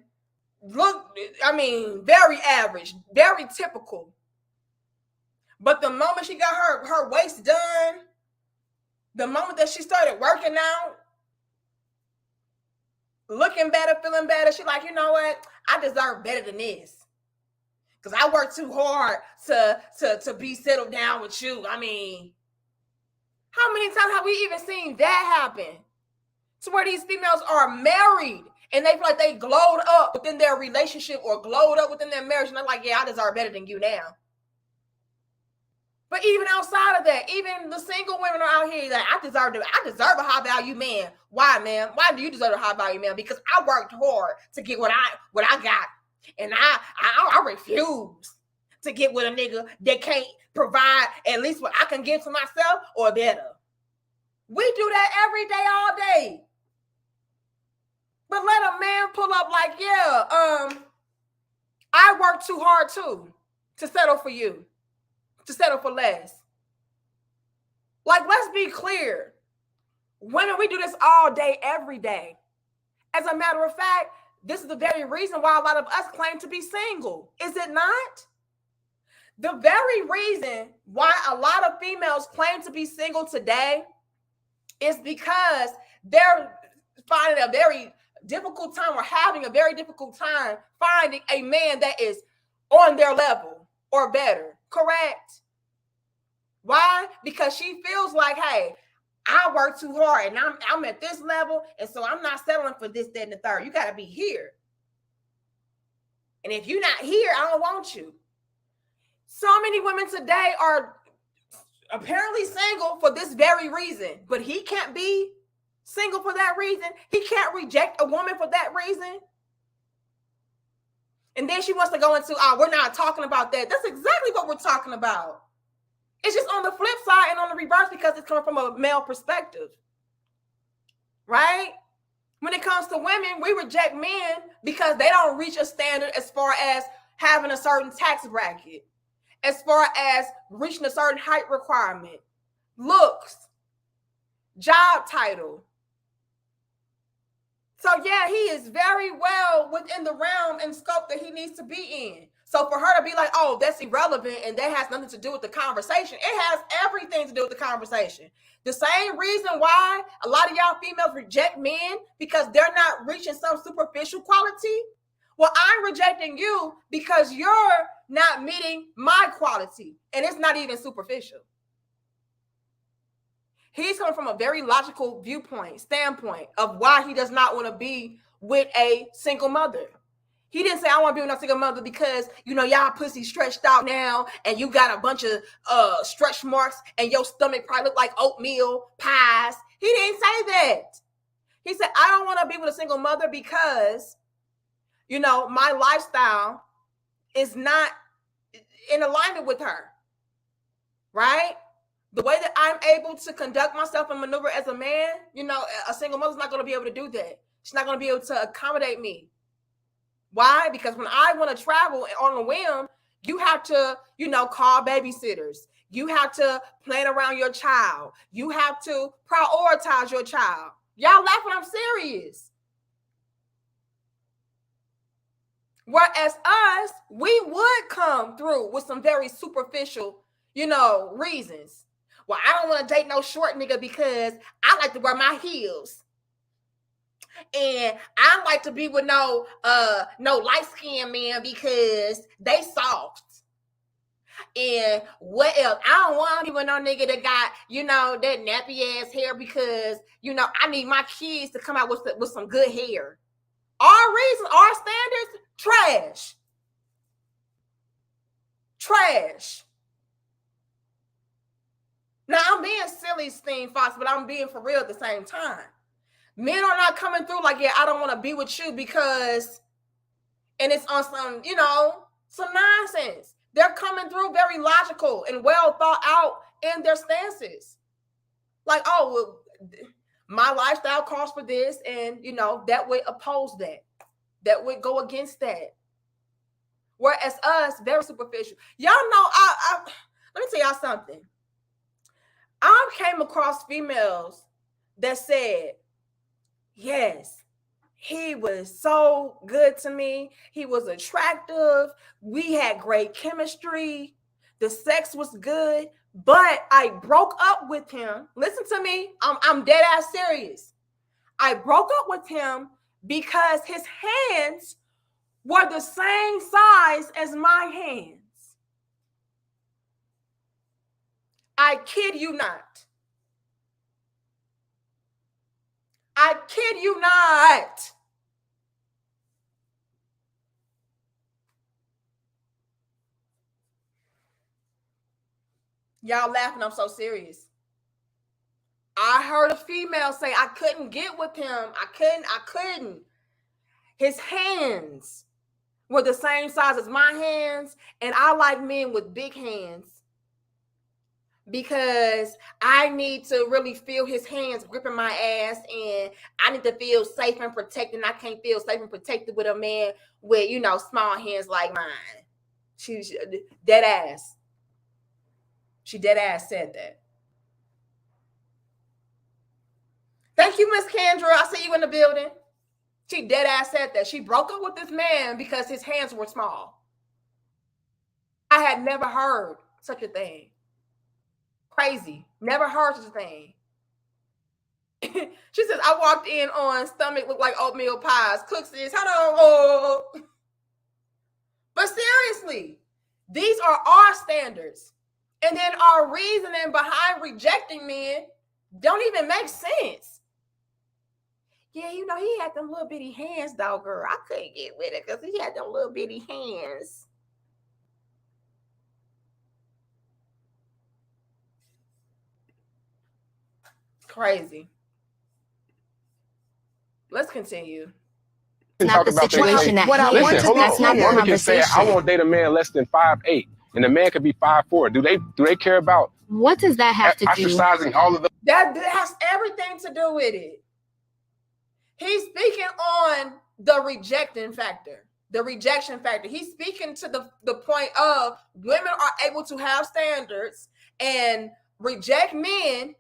look, I mean, very average, very typical. But the moment she got her waist done, the moment that she started working out, looking better, feeling better, she's like, you know what? I deserve better than this. Because I worked too hard to be settled down with you. I mean, how many times have we even seen that happen? To where these females are married and they feel like they glowed up within their relationship or glowed up within their marriage. And they're like, yeah, I deserve better than you now. But even outside of that, even the single women are out here like, I deserve a high value man. Why, man? Why do you deserve a high value man? Because I worked hard to get what I got. And I refuse to get with a nigga that can't provide at least what I can give to myself or better. We do that every day, all day. But let a man pull up like, yeah, I work too hard too to settle for you, to settle for less. Like, let's be clear. Women, we do this all day, every day. As a matter of fact, this is the very reason why a lot of us claim to be single. Is it not? The very reason why a lot of females claim to be single today is because they're finding a very difficult time or having a very difficult time finding a man that is on their level or better. Correct? Why? Because she feels like, hey, I work too hard and I'm at this level, and so I'm not settling for this, that, and the third. You got to be here. And if you're not here, I don't want you. So many women today are apparently single for this very reason, but he can't be single for that reason. He can't reject a woman for that reason. And then she wants to go into, we're not talking about that. That's exactly what we're talking about. It's just on the flip side and on the reverse because it's coming from a male perspective, right? When it comes to women, we reject men because they don't reach a standard as far as having a certain tax bracket, as far as reaching a certain height requirement, looks, job title. So yeah, he is very well within the realm and scope that he needs to be in. So for her to be like, oh, that's irrelevant and that has nothing to do with the conversation, it has everything to do with the conversation. The same reason why a lot of y'all females reject men because they're not reaching some superficial quality. Well, I'm rejecting you because you're not meeting my quality and it's not even superficial. He's coming from a very logical standpoint of why he does not want to be with a single mother. He didn't say, I want to be with a single mother because, y'all pussy stretched out now and you got a bunch of stretch marks and your stomach probably look like oatmeal pies. He didn't say that. He said, I don't want to be with a single mother because, my lifestyle is not in alignment with her, right? The way that I'm able to conduct myself and maneuver as a man, a single mother's not going to be able to do that. She's not going to be able to accommodate me. Why? Because when I want to travel on a whim, you have to, call babysitters. You have to plan around your child. You have to prioritize your child. Y'all laughing, I'm serious. Whereas us, we would come through with some very superficial, reasons. Well, I don't want to date no short nigga because I like to wear my heels. And I don't like to be with no light-skinned man because they soft. And what else? I don't want to be with no nigga that got, that nappy ass hair because, I need my kids to come out with some good hair. Our reasons, our standards, trash. Trash. Now, I'm being silly, Steen Fox, but I'm being for real at the same time. Men are not coming through like, yeah, I don't want to be with you because, and it's on some, some nonsense. They're coming through very logical and well thought out in their stances. Like, oh, well, my lifestyle calls for this, and, that would oppose that. That would go against that. Whereas us, very superficial. Y'all know, let me tell y'all something. I came across females that said, yes, he was so good to me. He was attractive. We had great chemistry. The sex was good, but I broke up with him. Listen to me. I'm dead ass serious. I broke up with him because his hands were the same size as my hands. I kid you not. I kid you not. Y'all laughing, I'm so serious. I heard a female say, I couldn't get with him. I couldn't. His hands were the same size as my hands, and I like men with big hands because I need to really feel his hands gripping my ass, and I need to feel safe and protected. And I can't feel safe and protected with a man with, small hands like mine. She dead ass. She dead ass said that. Thank you, Miss Kendra. I see you in the building. She dead ass said that. She broke up with this man because his hands were small. I had never heard such a thing. Crazy. Never heard such a thing. She says, I walked in on stomach looked like oatmeal pies. Cook says, hold on. Oh. But seriously, these are our standards. And then our reasoning behind rejecting men don't even make sense. Yeah, he had them little bitty hands, though, girl. I couldn't get with it because he had them little bitty hands. Crazy. Let's continue. Not the situation at hand. That's not the woman can say, I won't date a man less than 5'8", and the man could be 5'4". Do they care about what does that have to do? Ostracizing all of them. That has everything to do with it. He's speaking on the rejection factor. He's speaking to the point of women are able to have standards and reject men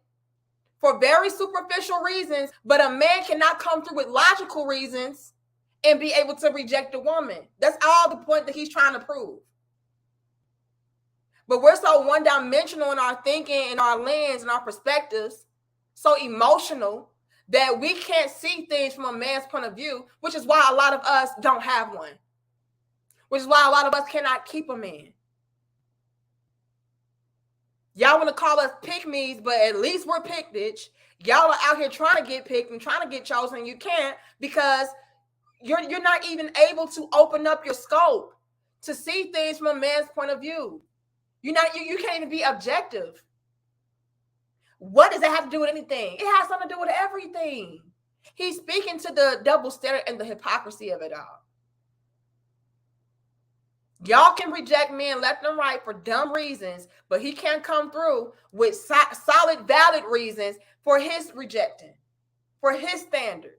for very superficial reasons, but a man cannot come through with logical reasons and be able to reject a woman. That's all the point that he's trying to prove. But we're so one-dimensional in our thinking and our lens and our perspectives, so emotional, that we can't see things from a man's point of view, which is why a lot of us don't have one. Which is why a lot of us cannot keep a man. Y'all want to call us pick-me's, but at least we're picked, bitch. Y'all are out here trying to get picked and trying to get chosen. You can't because you're not even able to open up your scope to see things from a man's point of view. You can't even be objective. What does that have to do with anything? It has something to do with everything. He's speaking to the double standard and the hypocrisy of it all. Y'all can reject men left and right for dumb reasons, but he can't come through with solid, valid reasons for his rejecting, for his standard.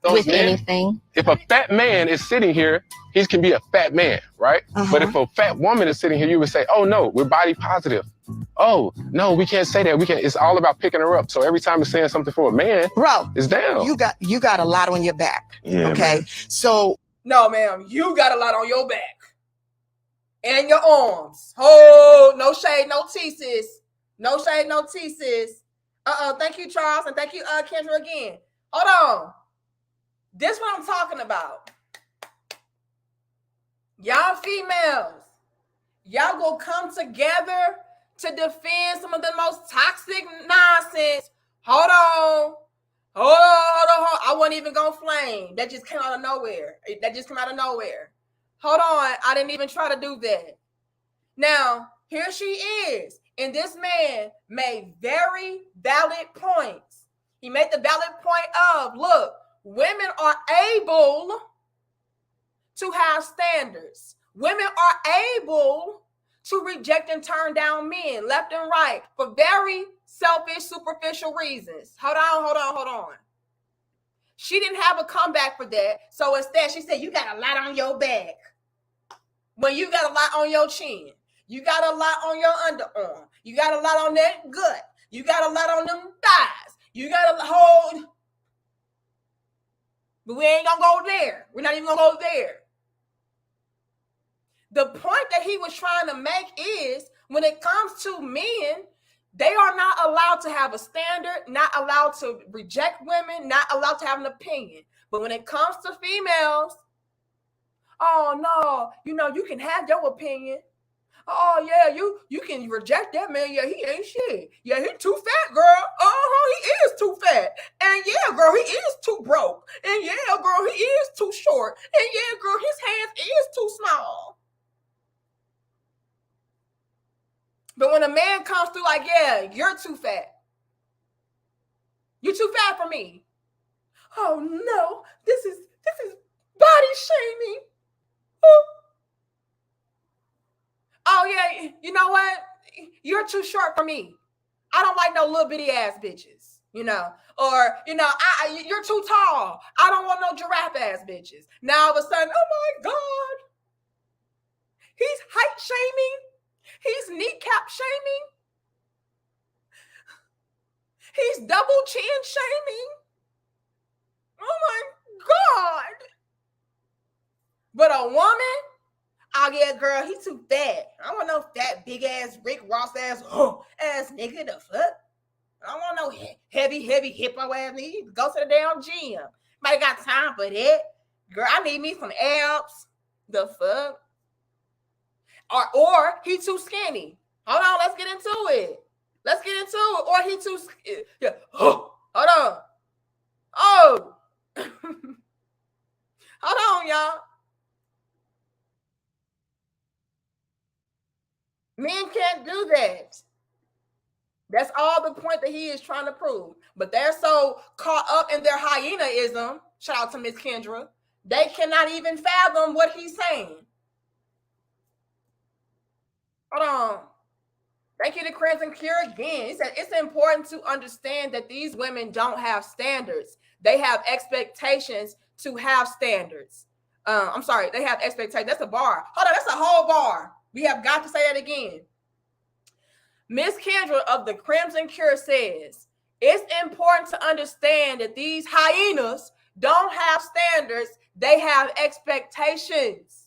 With anything. If a fat man is sitting here, he can be a fat man, right? But if a fat woman is sitting here, you would say, oh no, we're body positive. Oh no, we can't say that. We can't. It's all about picking her up. So every time it's saying something for a man, bro, it's down. You got a lot on your back. Yeah, okay. Man. So no, ma'am, you got a lot on your back and your arms. Oh, no shade, no tea, sis. No shade, no tea, sis. Thank you, Charles, and thank you, Kendra again. Hold on. This what I'm talking about. Y'all females, y'all go come together to defend some of the most toxic nonsense. Hold on. I wasn't even gonna flame. That just came out of nowhere. Hold on. I didn't even try to do that. Now, here she is. And this man made very valid points. He made the valid point of, look, women are able to have standards. Women are able to reject and turn down men left and right for very selfish, superficial reasons. Hold on. She didn't have a comeback for that. So instead, she said, you got a lot on your back. When you got a lot on your chin. You got a lot on your underarm. You got a lot on that gut. You got a lot on them thighs. You got a whole... But we ain't gonna go there. We're not even gonna go there. The point that he was trying to make is when it comes to men, they are not allowed to have a standard, not allowed to reject women, not allowed to have an opinion. But when it comes to females, oh no, you can have your opinion. Oh yeah, you can reject that man. Yeah, he ain't shit. Yeah, he too fat, girl. He is too fat. And yeah, girl, he is too broke. And yeah, girl, he is too short. And yeah, girl, his hands is too small. But when a man comes through like, yeah, you're too fat. You're too fat for me. Oh no, this is body shaming. Oh yeah, you know what? You're too short for me. I don't like no little bitty ass bitches, Or, you're too tall. I don't want no giraffe ass bitches. Now all of a sudden, oh my God. He's height shaming. He's kneecap shaming. He's double chin shaming. Oh my God. But a woman, oh yeah, girl, he's too fat. I don't want no fat, big ass, Rick Ross ass nigga. The fuck? I don't want no heavy hippo ass nigga. Go to the damn gym. Nobody got time for that. Girl, I need me some abs. The fuck? Or he too skinny. Hold on, let's get into it. Or he too skinny. Yeah. Hold on. Oh. Hold on, y'all. Men can't do that. That's all the point that he is trying to prove. But they're so caught up in their hyenaism. Shout out to Miss Kendra. They cannot even fathom what he's saying. Hold on. Thank you to Crimson Cure again. He said it's important to understand that these women don't have standards. They have expectations to have standards. I'm sorry, they have expectations. That's a bar. Hold on, that's a whole bar. We have got to say that again. Miss Kendra of the Crimson Cure says, it's important to understand that these hyenas don't have standards. They have expectations.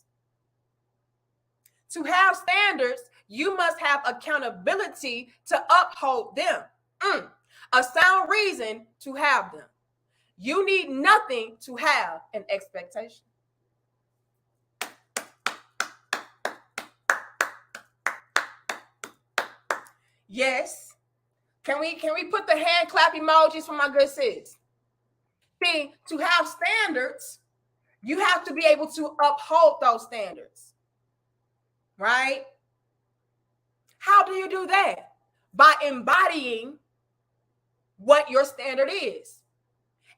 To have standards, you must have accountability to uphold them. A sound reason to have them. You need nothing to have an expectation. Yes. Can we put the hand clap emojis for my good sis? See, to have standards, you have to be able to uphold those standards, right? How do you do that? By embodying what your standard is.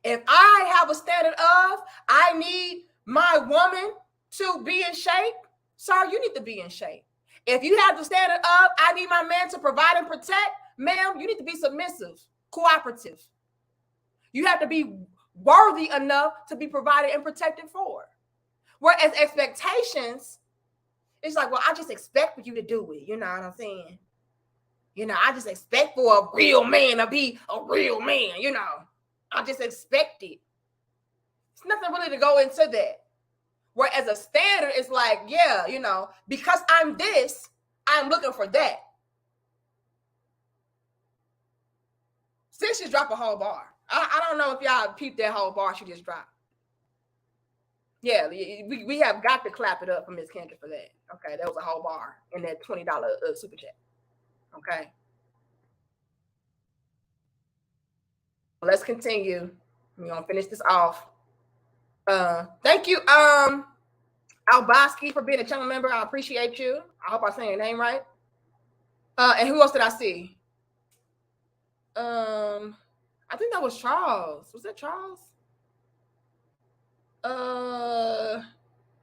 If I have a standard of, I need my woman to be in shape, sir, you need to be in shape. If you have the standard of, I need my man to provide and protect, ma'am, you need to be submissive, cooperative. You have to be worthy enough to be provided and protected for. Whereas expectations, it's like, well, I just expect for you to do it. You know what I'm saying? You know, I just expect for a real man to be a real man, you know. I just expect it. It's nothing really to go into that. Whereas a standard is like, yeah, you know, because I'm this, I'm looking for that. Sis just dropped a whole bar. I don't know if y'all peeped that whole bar she just dropped. Yeah, we have got to clap it up for Miss Kendra for that. Okay, that was a whole bar in that $20 super chat. Okay. Let's continue. We're gonna finish this off. Thank you, Alboski, for being a channel member. I appreciate you. I hope I'm saying your name right. And who else did I see? I think that was Charles. Was that Charles?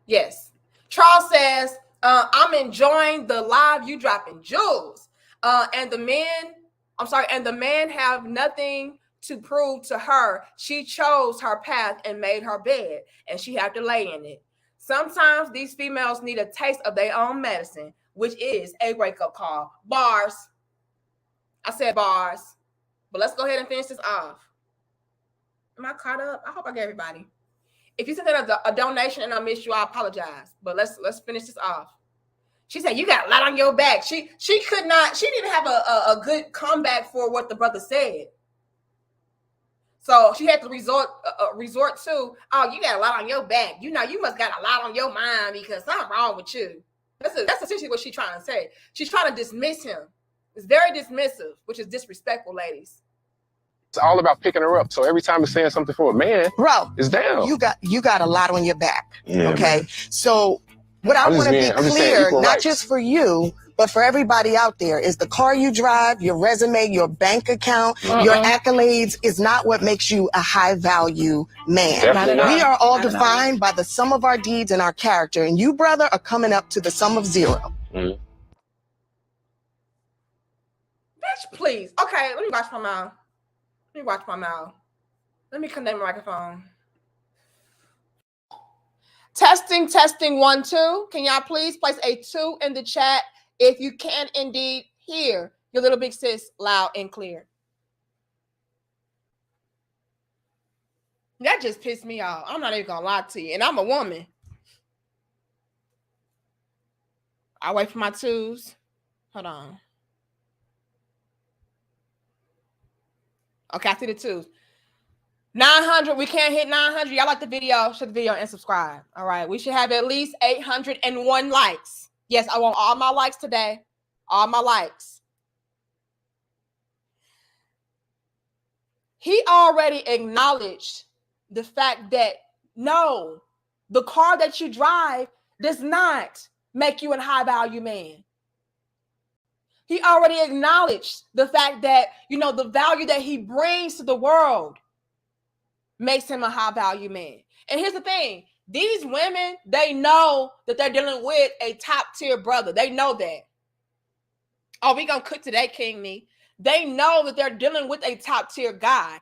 Yes. Charles says, I'm enjoying the live you dropping jewels. And the man have nothing to prove to her. She chose her path and made her bed, and she had to lay in it. Sometimes these females need a taste of their own medicine, which is a wake-up call. Bars. I said bars. But let's go ahead and finish this off. Am I caught up? I hope I get everybody. If you sent a donation and I missed you, I apologize. But let's finish this off. She said, you got a lot on your back. She didn't have a good comeback for what the brother said. So she had to resort to, oh, you got a lot on your back. You know, you must got a lot on your mind because something wrong with you. That's essentially what she's trying to say. She's trying to dismiss him. It's very dismissive, which is disrespectful, ladies. It's all about picking her up. So every time it's saying something for a man, bro, it's down. You got a lot on your back. Yeah, okay. Man. So what I want to be clear, not just for you, but for everybody out there, is the car you drive, your resume, your bank account, your accolades is not what makes you a high value man. We are all defined by the sum of our deeds and our character. And you, brother, are coming up to the sum of zero. Bitch, please. Okay, let me watch my mouth. Let me connect my microphone. Testing 1 2. Can y'all please place a 2 in the chat if you can indeed hear your little big sis loud and clear? That just pissed me off. I'm not even gonna lie to you, and I'm a woman. I wait for my 2s. Hold on. Okay, I see the 2s. 900. We can't hit 900. Y'all like the video? Share the video and subscribe. All right. We should have at least 801 likes. Yes, I want all my likes today. All my likes. He already acknowledged the fact that no, the car that you drive does not make you a high value man. He already acknowledged the fact that, you know, the value that he brings to the world makes him a high value man. And here's the thing. These women, they know that they're dealing with a top tier brother. They know that. Oh, we gonna cook today, King Me. They know that they're dealing with a top tier guy,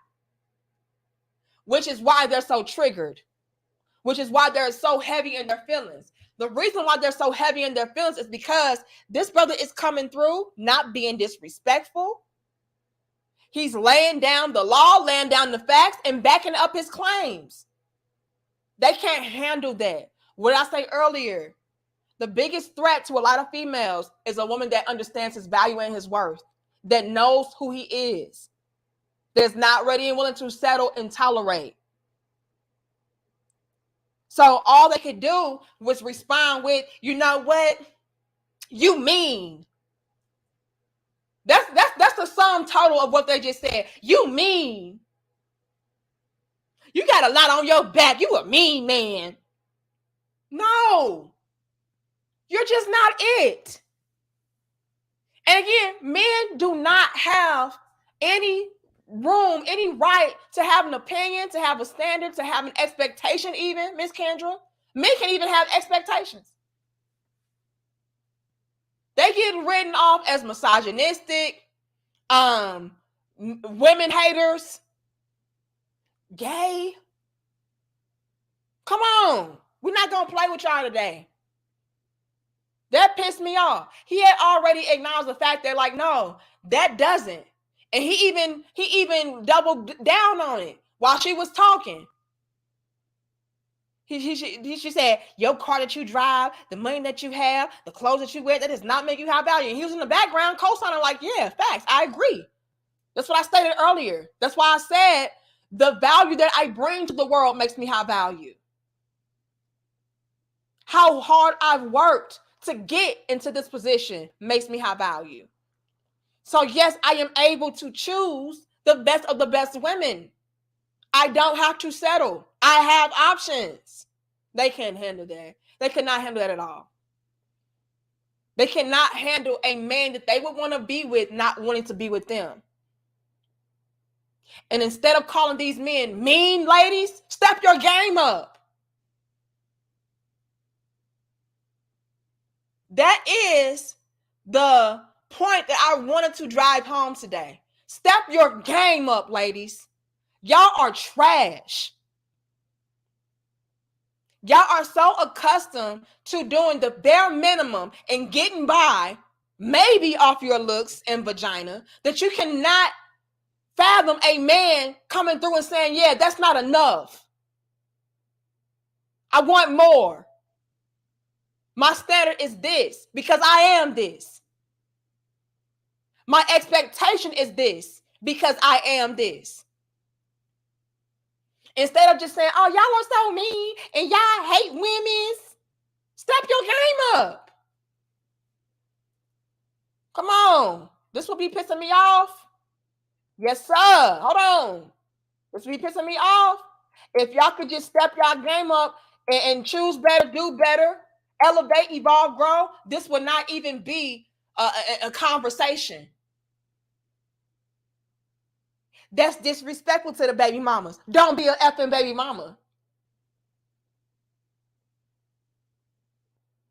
which is why they're so triggered, which is why they're so heavy in their feelings. The reason why they're so heavy in their feelings is because this brother is coming through, not being disrespectful. He's laying down the law, laying down the facts, and backing up his claims. They can't handle that. What I say earlier, the biggest threat to a lot of females is a woman that understands his value and his worth, that knows who he is, that's not ready and willing to settle and tolerate. So all they could do was respond with, you know what? You mean. That's the sum total of what they just said. You mean. You got a lot on your back. You a mean man. No. You're just not it. And again, men do not have any room, any right to have an opinion, to have a standard, to have an expectation even, Miss Kendra. Men can even have expectations. They get written off as misogynistic, women haters, gay. Come on. We're not going to play with y'all today. That pissed me off. He had already acknowledged the fact that, like, no, that doesn't. And he even doubled down on it while she was talking. She said, your car that you drive, the money that you have, the clothes that you wear, that does not make you have value. And he was in the background co-signing like, yeah, facts, I agree. That's what I stated earlier. That's why I said the value that I bring to the world makes me have value. How hard I've worked to get into this position makes me have value. So yes, I am able to choose the best of the best women. I don't have to settle. I have options. They can't handle that. They cannot handle that at all. They cannot handle a man that they would want to be with not wanting to be with them. And instead of calling these men mean, ladies, step your game up. That is the point that I wanted to drive home today. Step your game up, ladies. Y'all are trash. Y'all are so accustomed to doing the bare minimum and getting by, maybe off your looks and vagina, that you cannot fathom a man coming through and saying, yeah, that's not enough. I want more. My standard is this because I am this. My expectation is this because I am this. Instead of just saying, oh, y'all are so mean and y'all hate women, step your game up. Come on. This will be pissing me off. Yes, sir. Hold on. This will be pissing me off. If y'all could just step y'all game up and choose better, do better, elevate, evolve, grow, this would not even be a conversation. That's disrespectful to the baby mamas. Don't be an effing baby mama.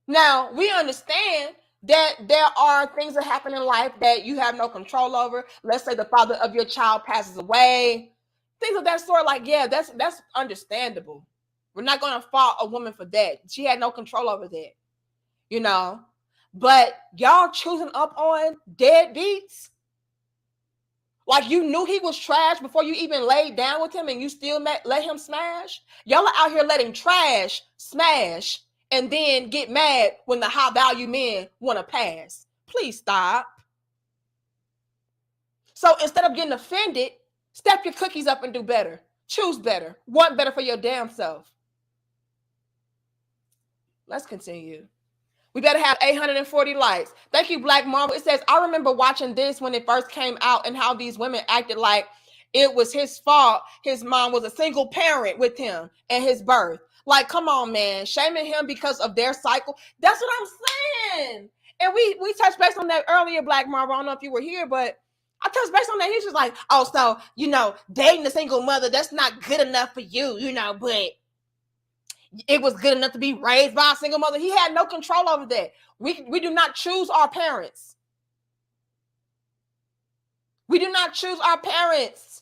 Now, we understand that there are things that happen in life that you have no control over. Let's say the father of your child passes away. Things of that sort, like, yeah, that's understandable. We're not going to fault a woman for that. She had no control over that, you know. But y'all choosing up on deadbeats? Like you knew he was trash before you even laid down with him and you still let him smash? Y'all are out here letting trash smash and then get mad when the high value men want to pass. Please stop. So instead of getting offended, step your cookies up and do better. Choose better. Want better for your damn self. Let's continue. We better have 840 likes. Thank you, Black Marvel. It says, I remember watching this when it first came out and how these women acted like it was his fault. His mom was a single parent with him and his birth. Like, come on, man. Shaming him because of their cycle. That's what I'm saying. And we touched base on that earlier, Black Marvel. I don't know if you were here, but I touched base on that. He's just like, oh, so, you know, dating a single mother, that's not good enough for you, you know, but it was good enough to be raised by a single mother. He had no control over that. We do not choose our parents. We do not choose our parents.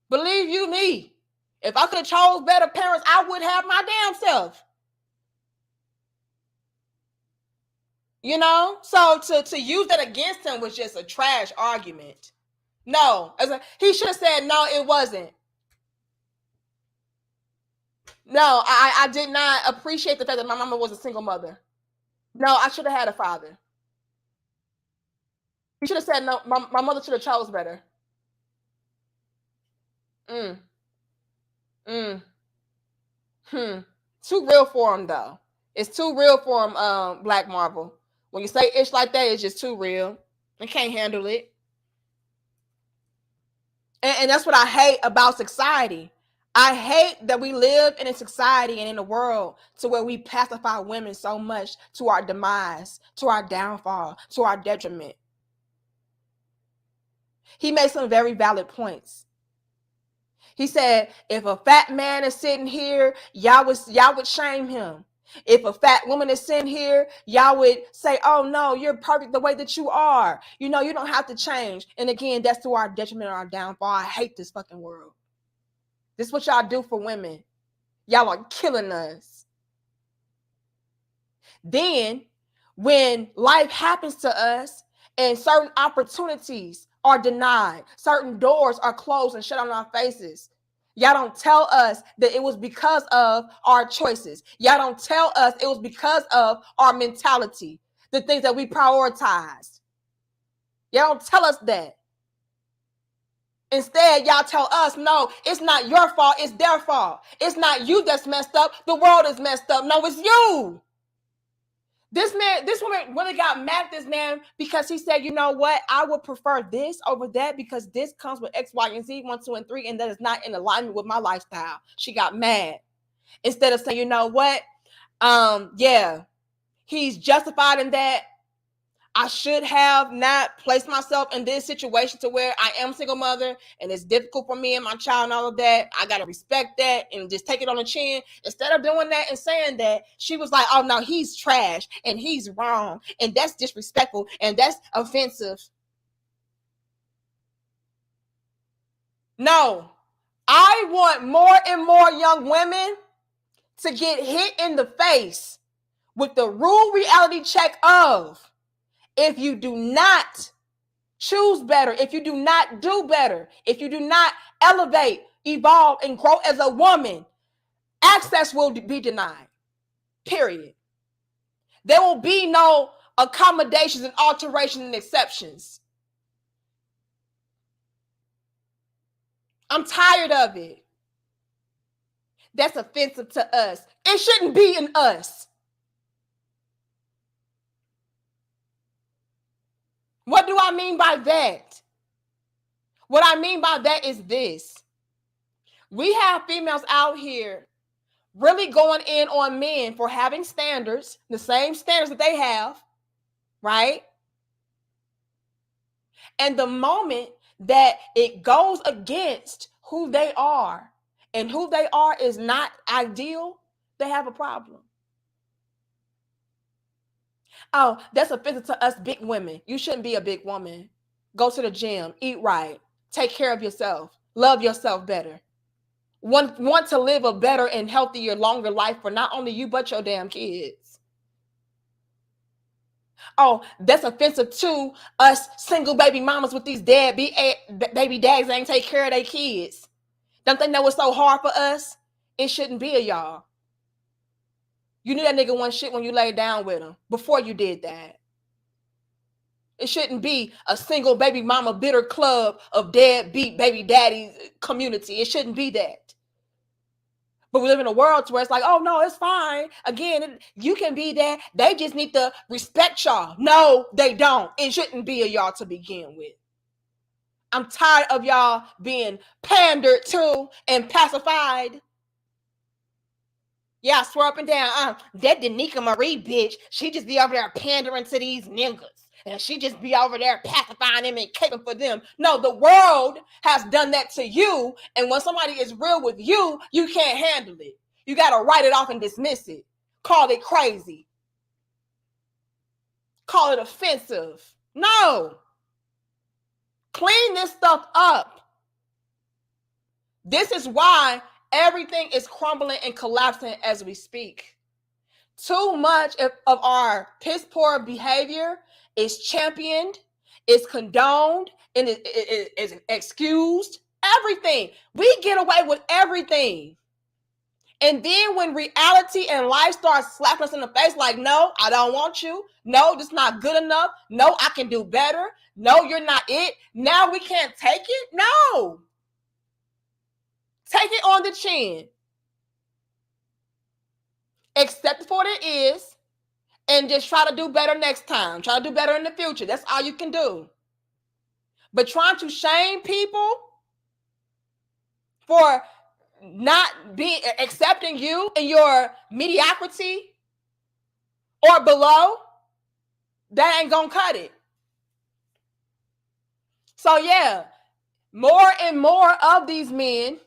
Believe you me. If I could have chose better parents, I would have my damn self. You know? So to use that against him was just a trash argument. No. He should have said, no, it wasn't. No, I did not appreciate the fact that my mama was a single mother. No, I should have had a father. He should have said, no, my mother should have chose better. Too real for him, though. It's too real for him, Black Marvel. When you say ish like that, it's just too real. and can't handle it. And that's what I hate about society. I hate that we live in a society and in a world to where we pacify women so much to our demise, to our downfall, to our detriment. He made some very valid points. He said, if a fat man is sitting here, y'all would shame him. If a fat woman is sitting here, y'all would say, oh no, you're perfect the way that you are. You know, you don't have to change. And again, that's to our detriment and our downfall. I hate this fucking world. This is what y'all do for women. Y'all are killing us. Then, when life happens to us and certain opportunities are denied, certain doors are closed and shut on our faces, y'all don't tell us that it was because of our choices. Y'all don't tell us it was because of our mentality, the things that we prioritized. Y'all don't tell us that. Instead, y'all tell us, no, it's not your fault, it's their fault. It's not you that's messed up, the world is messed up. No, it's you. This woman really got mad at this man because he said, you know what, I would prefer this over that because this comes with X, Y, and Z, 1, 2, and 3, and that is not in alignment with my lifestyle. She got mad. Instead of saying, you know what, yeah, he's justified in that. I should have not placed myself in this situation to where I am a single mother and it's difficult for me and my child and all of that. I got to respect that and just take it on the chin. Instead of doing that and saying that, she was like, oh no, he's trash and he's wrong and that's disrespectful and that's offensive. No, I want more and more young women to get hit in the face with the rude reality check of, if you do not choose better, if you do not do better, if you do not elevate, evolve, and grow as a woman, access will be denied. Period. There will be no accommodations and alterations and exceptions. I'm tired of it. That's offensive to us. It shouldn't be in us. What do I mean by that? What I mean by that is this. We have females out here really going in on men for having standards, the same standards that they have, right? And the moment that it goes against who they are and who they are is not ideal, they have a problem. Oh, that's offensive to us big women. You shouldn't be a big woman. Go to the gym, eat right, take care of yourself, love yourself better. Want to live a better and healthier, longer life for not only you, but your damn kids. Oh, that's offensive to us single baby mamas with these baby dads that ain't take care of their kids. Don't they know it's so hard for us? It shouldn't be a y'all. You knew that nigga wasn't shit when you laid down with him before you did that. It shouldn't be a single baby mama bitter club of deadbeat baby daddy community. It shouldn't be that. But we live in a world where it's like, oh no, it's fine. Again, you can be that. They just need to respect y'all. No, they don't. It shouldn't be a y'all to begin with. I'm tired of y'all being pandered to and pacified. Yeah, I swear up and down. That Danica Marie bitch, she just be over there pandering to these niggas. And she just be over there pacifying them and caping for them. No, the world has done that to you. And when somebody is real with you, you can't handle it. You got to write it off and dismiss it. Call it crazy. Call it offensive. No. Clean this stuff up. This is why everything is crumbling and collapsing as we speak. Too much of our piss poor behavior is championed, is condoned, and is excused. Everything. We get away with everything. And then when reality and life starts slapping us in the face like, no, I don't want you. No, this is not good enough. No, I can do better. No, you're not it. Now we can't take it. No. Take it on the chin. Accept it for what it is and just try to do better next time. Try to do better in the future. That's all you can do. But trying to shame people for not accepting you in your mediocrity or below, that ain't gonna cut it. So yeah, more and more of these men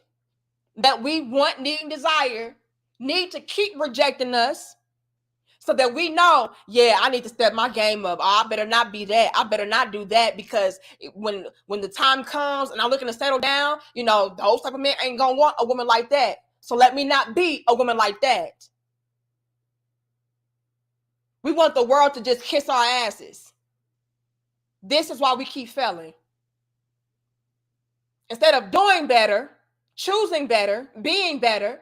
that we want, need, and desire need to keep rejecting us so that we know, yeah, I need to step my game up. Oh, I better not be that. I better not do that, because when the time comes and I'm looking to settle down, you know, those type of men ain't gonna want a woman like that. So let me not be a woman like that. We want the world to just kiss our asses. This is why we keep failing. Instead of doing better, choosing better, being better,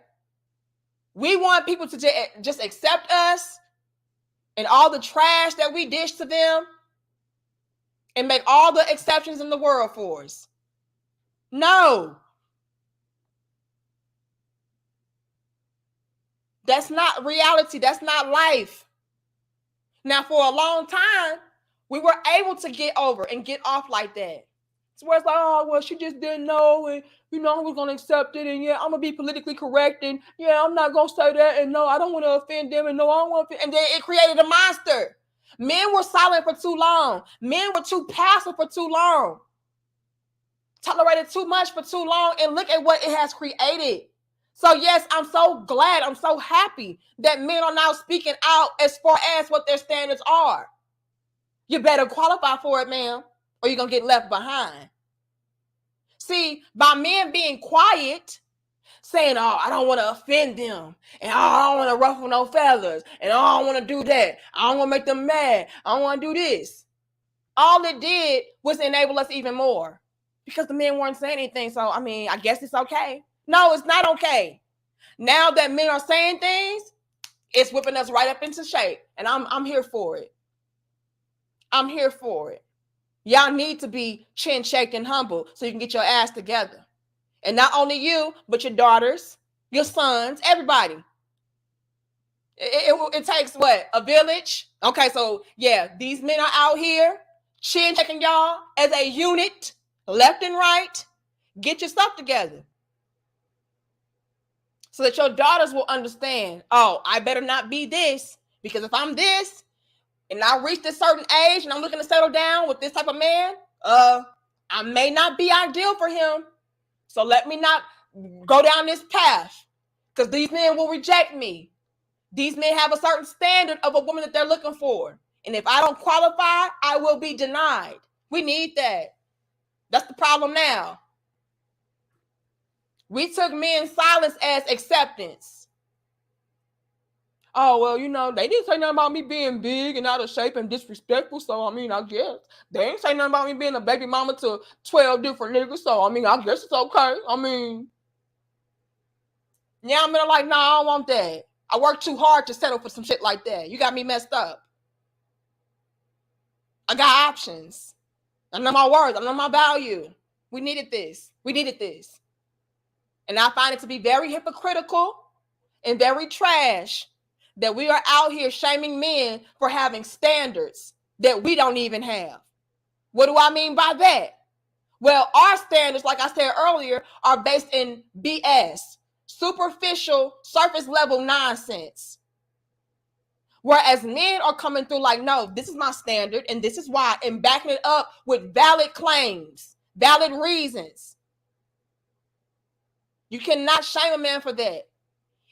we want people to just accept us and all the trash that we dish to them and make all the exceptions in the world for us. No. That's not reality. That's not life. Now, for a long time, we were able to get over and get off like that. It's where it's like, oh, well, she just didn't know, and you know, I was going to accept it, and yeah, I'm going to be politically correct, and yeah, I'm not going to say that, and no, I don't want to offend them, and no, I don't want to offend. And then it created a monster. Men were silent for too long. Men were too passive for too long. Tolerated too much for too long, and look at what it has created. So yes, I'm so glad, I'm so happy that men are now speaking out as far as what their standards are. You better qualify for it, ma'am, or you're going to get left behind. See, by men being quiet, saying, oh, I don't want to offend them, and oh, I don't want to ruffle no feathers, and oh, I don't want to do that, I don't want to make them mad, I don't want to do this. All it did was enable us even more, because the men weren't saying anything. So, I mean, I guess it's okay. No, it's not okay. Now that men are saying things, it's whipping us right up into shape, and I'm here for it. I'm here for it. Y'all need to be chin checked and humble so you can get your ass together. And not only you, but your daughters, your sons, everybody. It takes what? A village? Okay, so yeah, these men are out here chin checking y'all as a unit, left and right. Get your stuff together so that your daughters will understand, oh, I better not be this, because if I'm this and I reach this certain age and I'm looking to settle down with this type of man, I may not be ideal for him. So let me not go down this path, because these men will reject me. These men have a certain standard of a woman that they're looking for. And if I don't qualify, I will be denied. We need that. That's the problem now. We took men's silence as acceptance. Oh, well, you know, they didn't say nothing about me being big and out of shape and disrespectful. So, I mean, I guess. They ain't say nothing about me being a baby mama to 12 different niggas. So, I mean, I guess it's okay. I mean, yeah, I'm like, no, I don't want that. I worked too hard to settle for some shit like that. You got me messed up. I got options. I know my worth. I know my value. We needed this. We needed this. And I find it to be very hypocritical and very trash that we are out here shaming men for having standards that we don't even have. What do I mean by that? Well, our standards, like I said earlier, are based in BS, superficial, surface level nonsense. Whereas men are coming through like, no, this is my standard and this is why, and backing it up with valid claims, valid reasons. You cannot shame a man for that.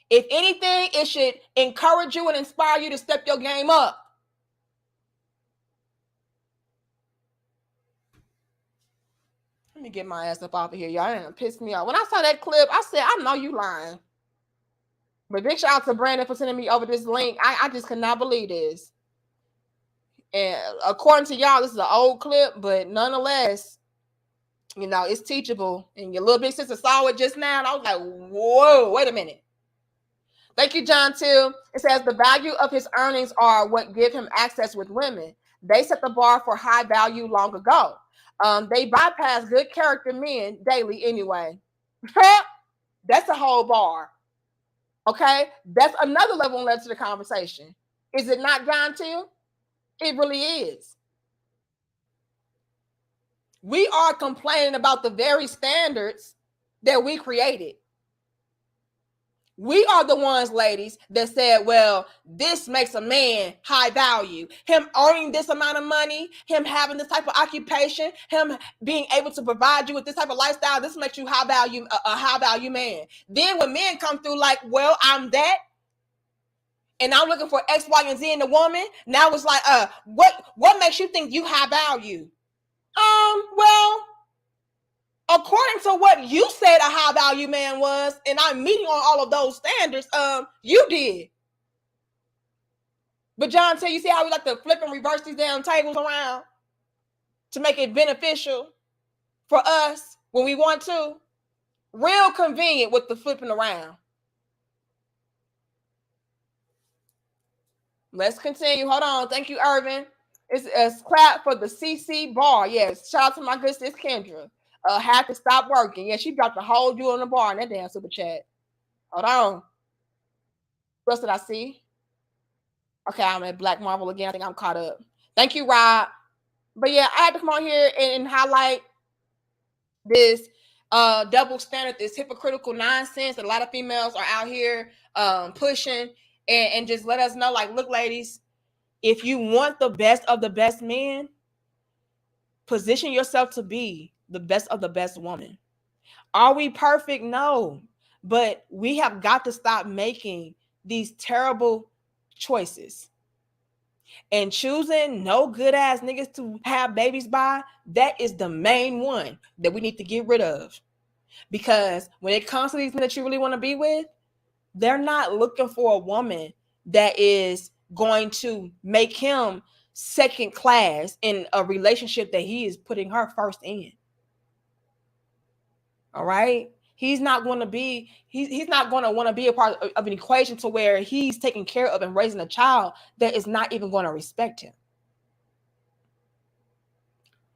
If anything, it should encourage you and inspire you to step your game up. Let me get my ass up off of here, y'all. It pissed me off. When I saw that clip, I said, I know you lying. But big shout out to Brandon for sending me over this link. I just could not believe this. And according to y'all, this is an old clip, but nonetheless, you know, it's teachable. And your little big sister saw it just now, and I was like, whoa, wait a minute. Thank you, John Till. It says the value of his earnings are what give him access with women. They set the bar for high value long ago. They bypass good character men daily anyway. That's a whole bar. Okay? That's another level led to the conversation. Is it not, John Till? It really is. We are complaining about the very standards that we created. We are the ones, ladies, that said, well, this makes a man high value. Him earning this amount of money, him having this type of occupation, him being able to provide you with this type of lifestyle, this makes you high value, a high value man. Then when men come through like, well, I'm that, and I'm looking for X, Y, and Z in the woman, now it's like, what makes you think you high value? Well, according to what you said a high value man was, and I'm meeting on all of those standards, you did. But John, you see how we like to flip and reverse these damn tables around to make it beneficial for us when we want to? Real convenient with the flipping around. Let's continue. Hold on. Thank you, Irvin. It's a clap for the CC bar. Yes. Shout out to my good sis Kendra. Had to stop working. Yeah, she dropped a whole jewel in the bar in that damn super chat. Hold on. What else did I see? Okay, I'm at Black Marvel again. I think I'm caught up. Thank you, Rob. But yeah, I had to come on here and highlight this double standard, this hypocritical nonsense that a lot of females are out here pushing, and just let us know, like, look, ladies, if you want the best of the best men, position yourself to be the best of the best woman. Are we perfect? No. But we have got to stop making these terrible choices. And choosing no good ass niggas to have babies by, that is the main one that we need to get rid of. Because when it comes to these men that you really want to be with, they're not looking for a woman that is going to make him second class in a relationship that he is putting her first in. All right. He's not going to be, he's not going to want to be a part of an equation to where he's taking care of and raising a child that is not even going to respect him.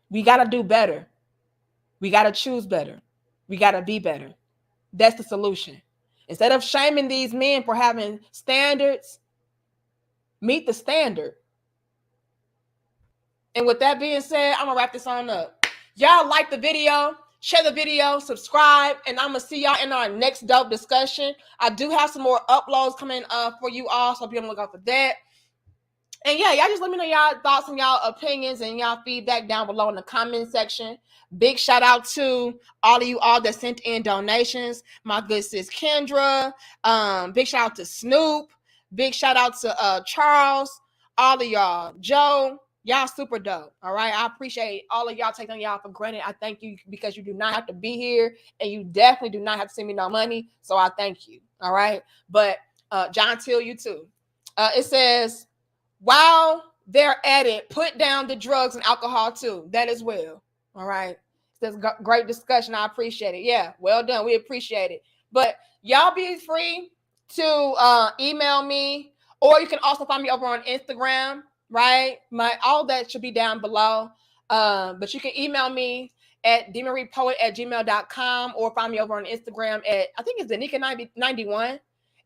We got to do better. We got to choose better. We got to be better. That's the solution. Instead of shaming these men for having standards, meet the standard. And with that being said, I'm going to wrap this on up. Y'all like the video, share the video, subscribe, and I'm going to see y'all in our next dope discussion. I do have some more uploads coming for you all, so be on the lookout for that. And yeah, y'all just let me know y'all thoughts and y'all opinions and y'all feedback down below in the comment section. Big shout out to all of you all that sent in donations. My good sis Kendra. Big shout out to Snoop. Big shout out to Charles. All of y'all. Joe. Y'all super dope. All right. I appreciate all of y'all taking y'all for granted. I thank you because you do not have to be here and you definitely do not have to send me no money. So I thank you. All right. But John Till, you too. It says, while they're at it, put down the drugs and alcohol too. That as well. All right. That's great discussion. I appreciate it. Yeah. Well done. We appreciate it. But y'all be free to email me, or you can also find me over on Instagram. Right? All that should be down below. But you can email me at demariepoet@gmail.com or find me over on Instagram at, I think it's Danica91,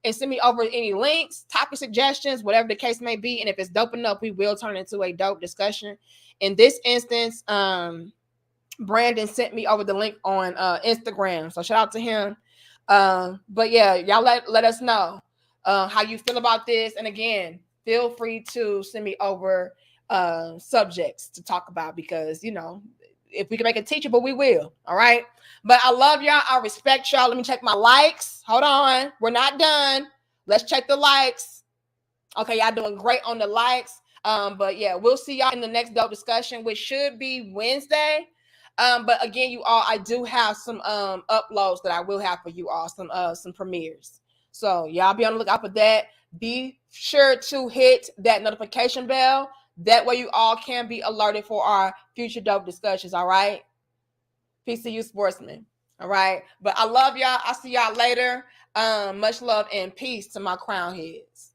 and send me over any links, topic suggestions, whatever the case may be. And if it's dope enough, we will turn it into a dope discussion. In this instance, Brandon sent me over the link on Instagram. So shout out to him. But yeah, y'all let us know how you feel about this. And again, feel free to send me over subjects to talk about, because, you know, if we can make it teachable, we will. All right. But I love y'all. I respect y'all. Let me check my likes. Hold on. We're not done. Let's check the likes. Okay. Y'all doing great on the likes. But yeah, we'll see y'all in the next dope discussion, which should be Wednesday. But again, you all, I do have some uploads that I will have for you all, some premieres. So y'all be on the lookout for that. Be sure to hit that notification bell. That way you all can be alerted for our future dope discussions. All right. Peace to you, sportsmen. All right. But I love y'all. I'll see y'all later. Much love and peace to my crown heads.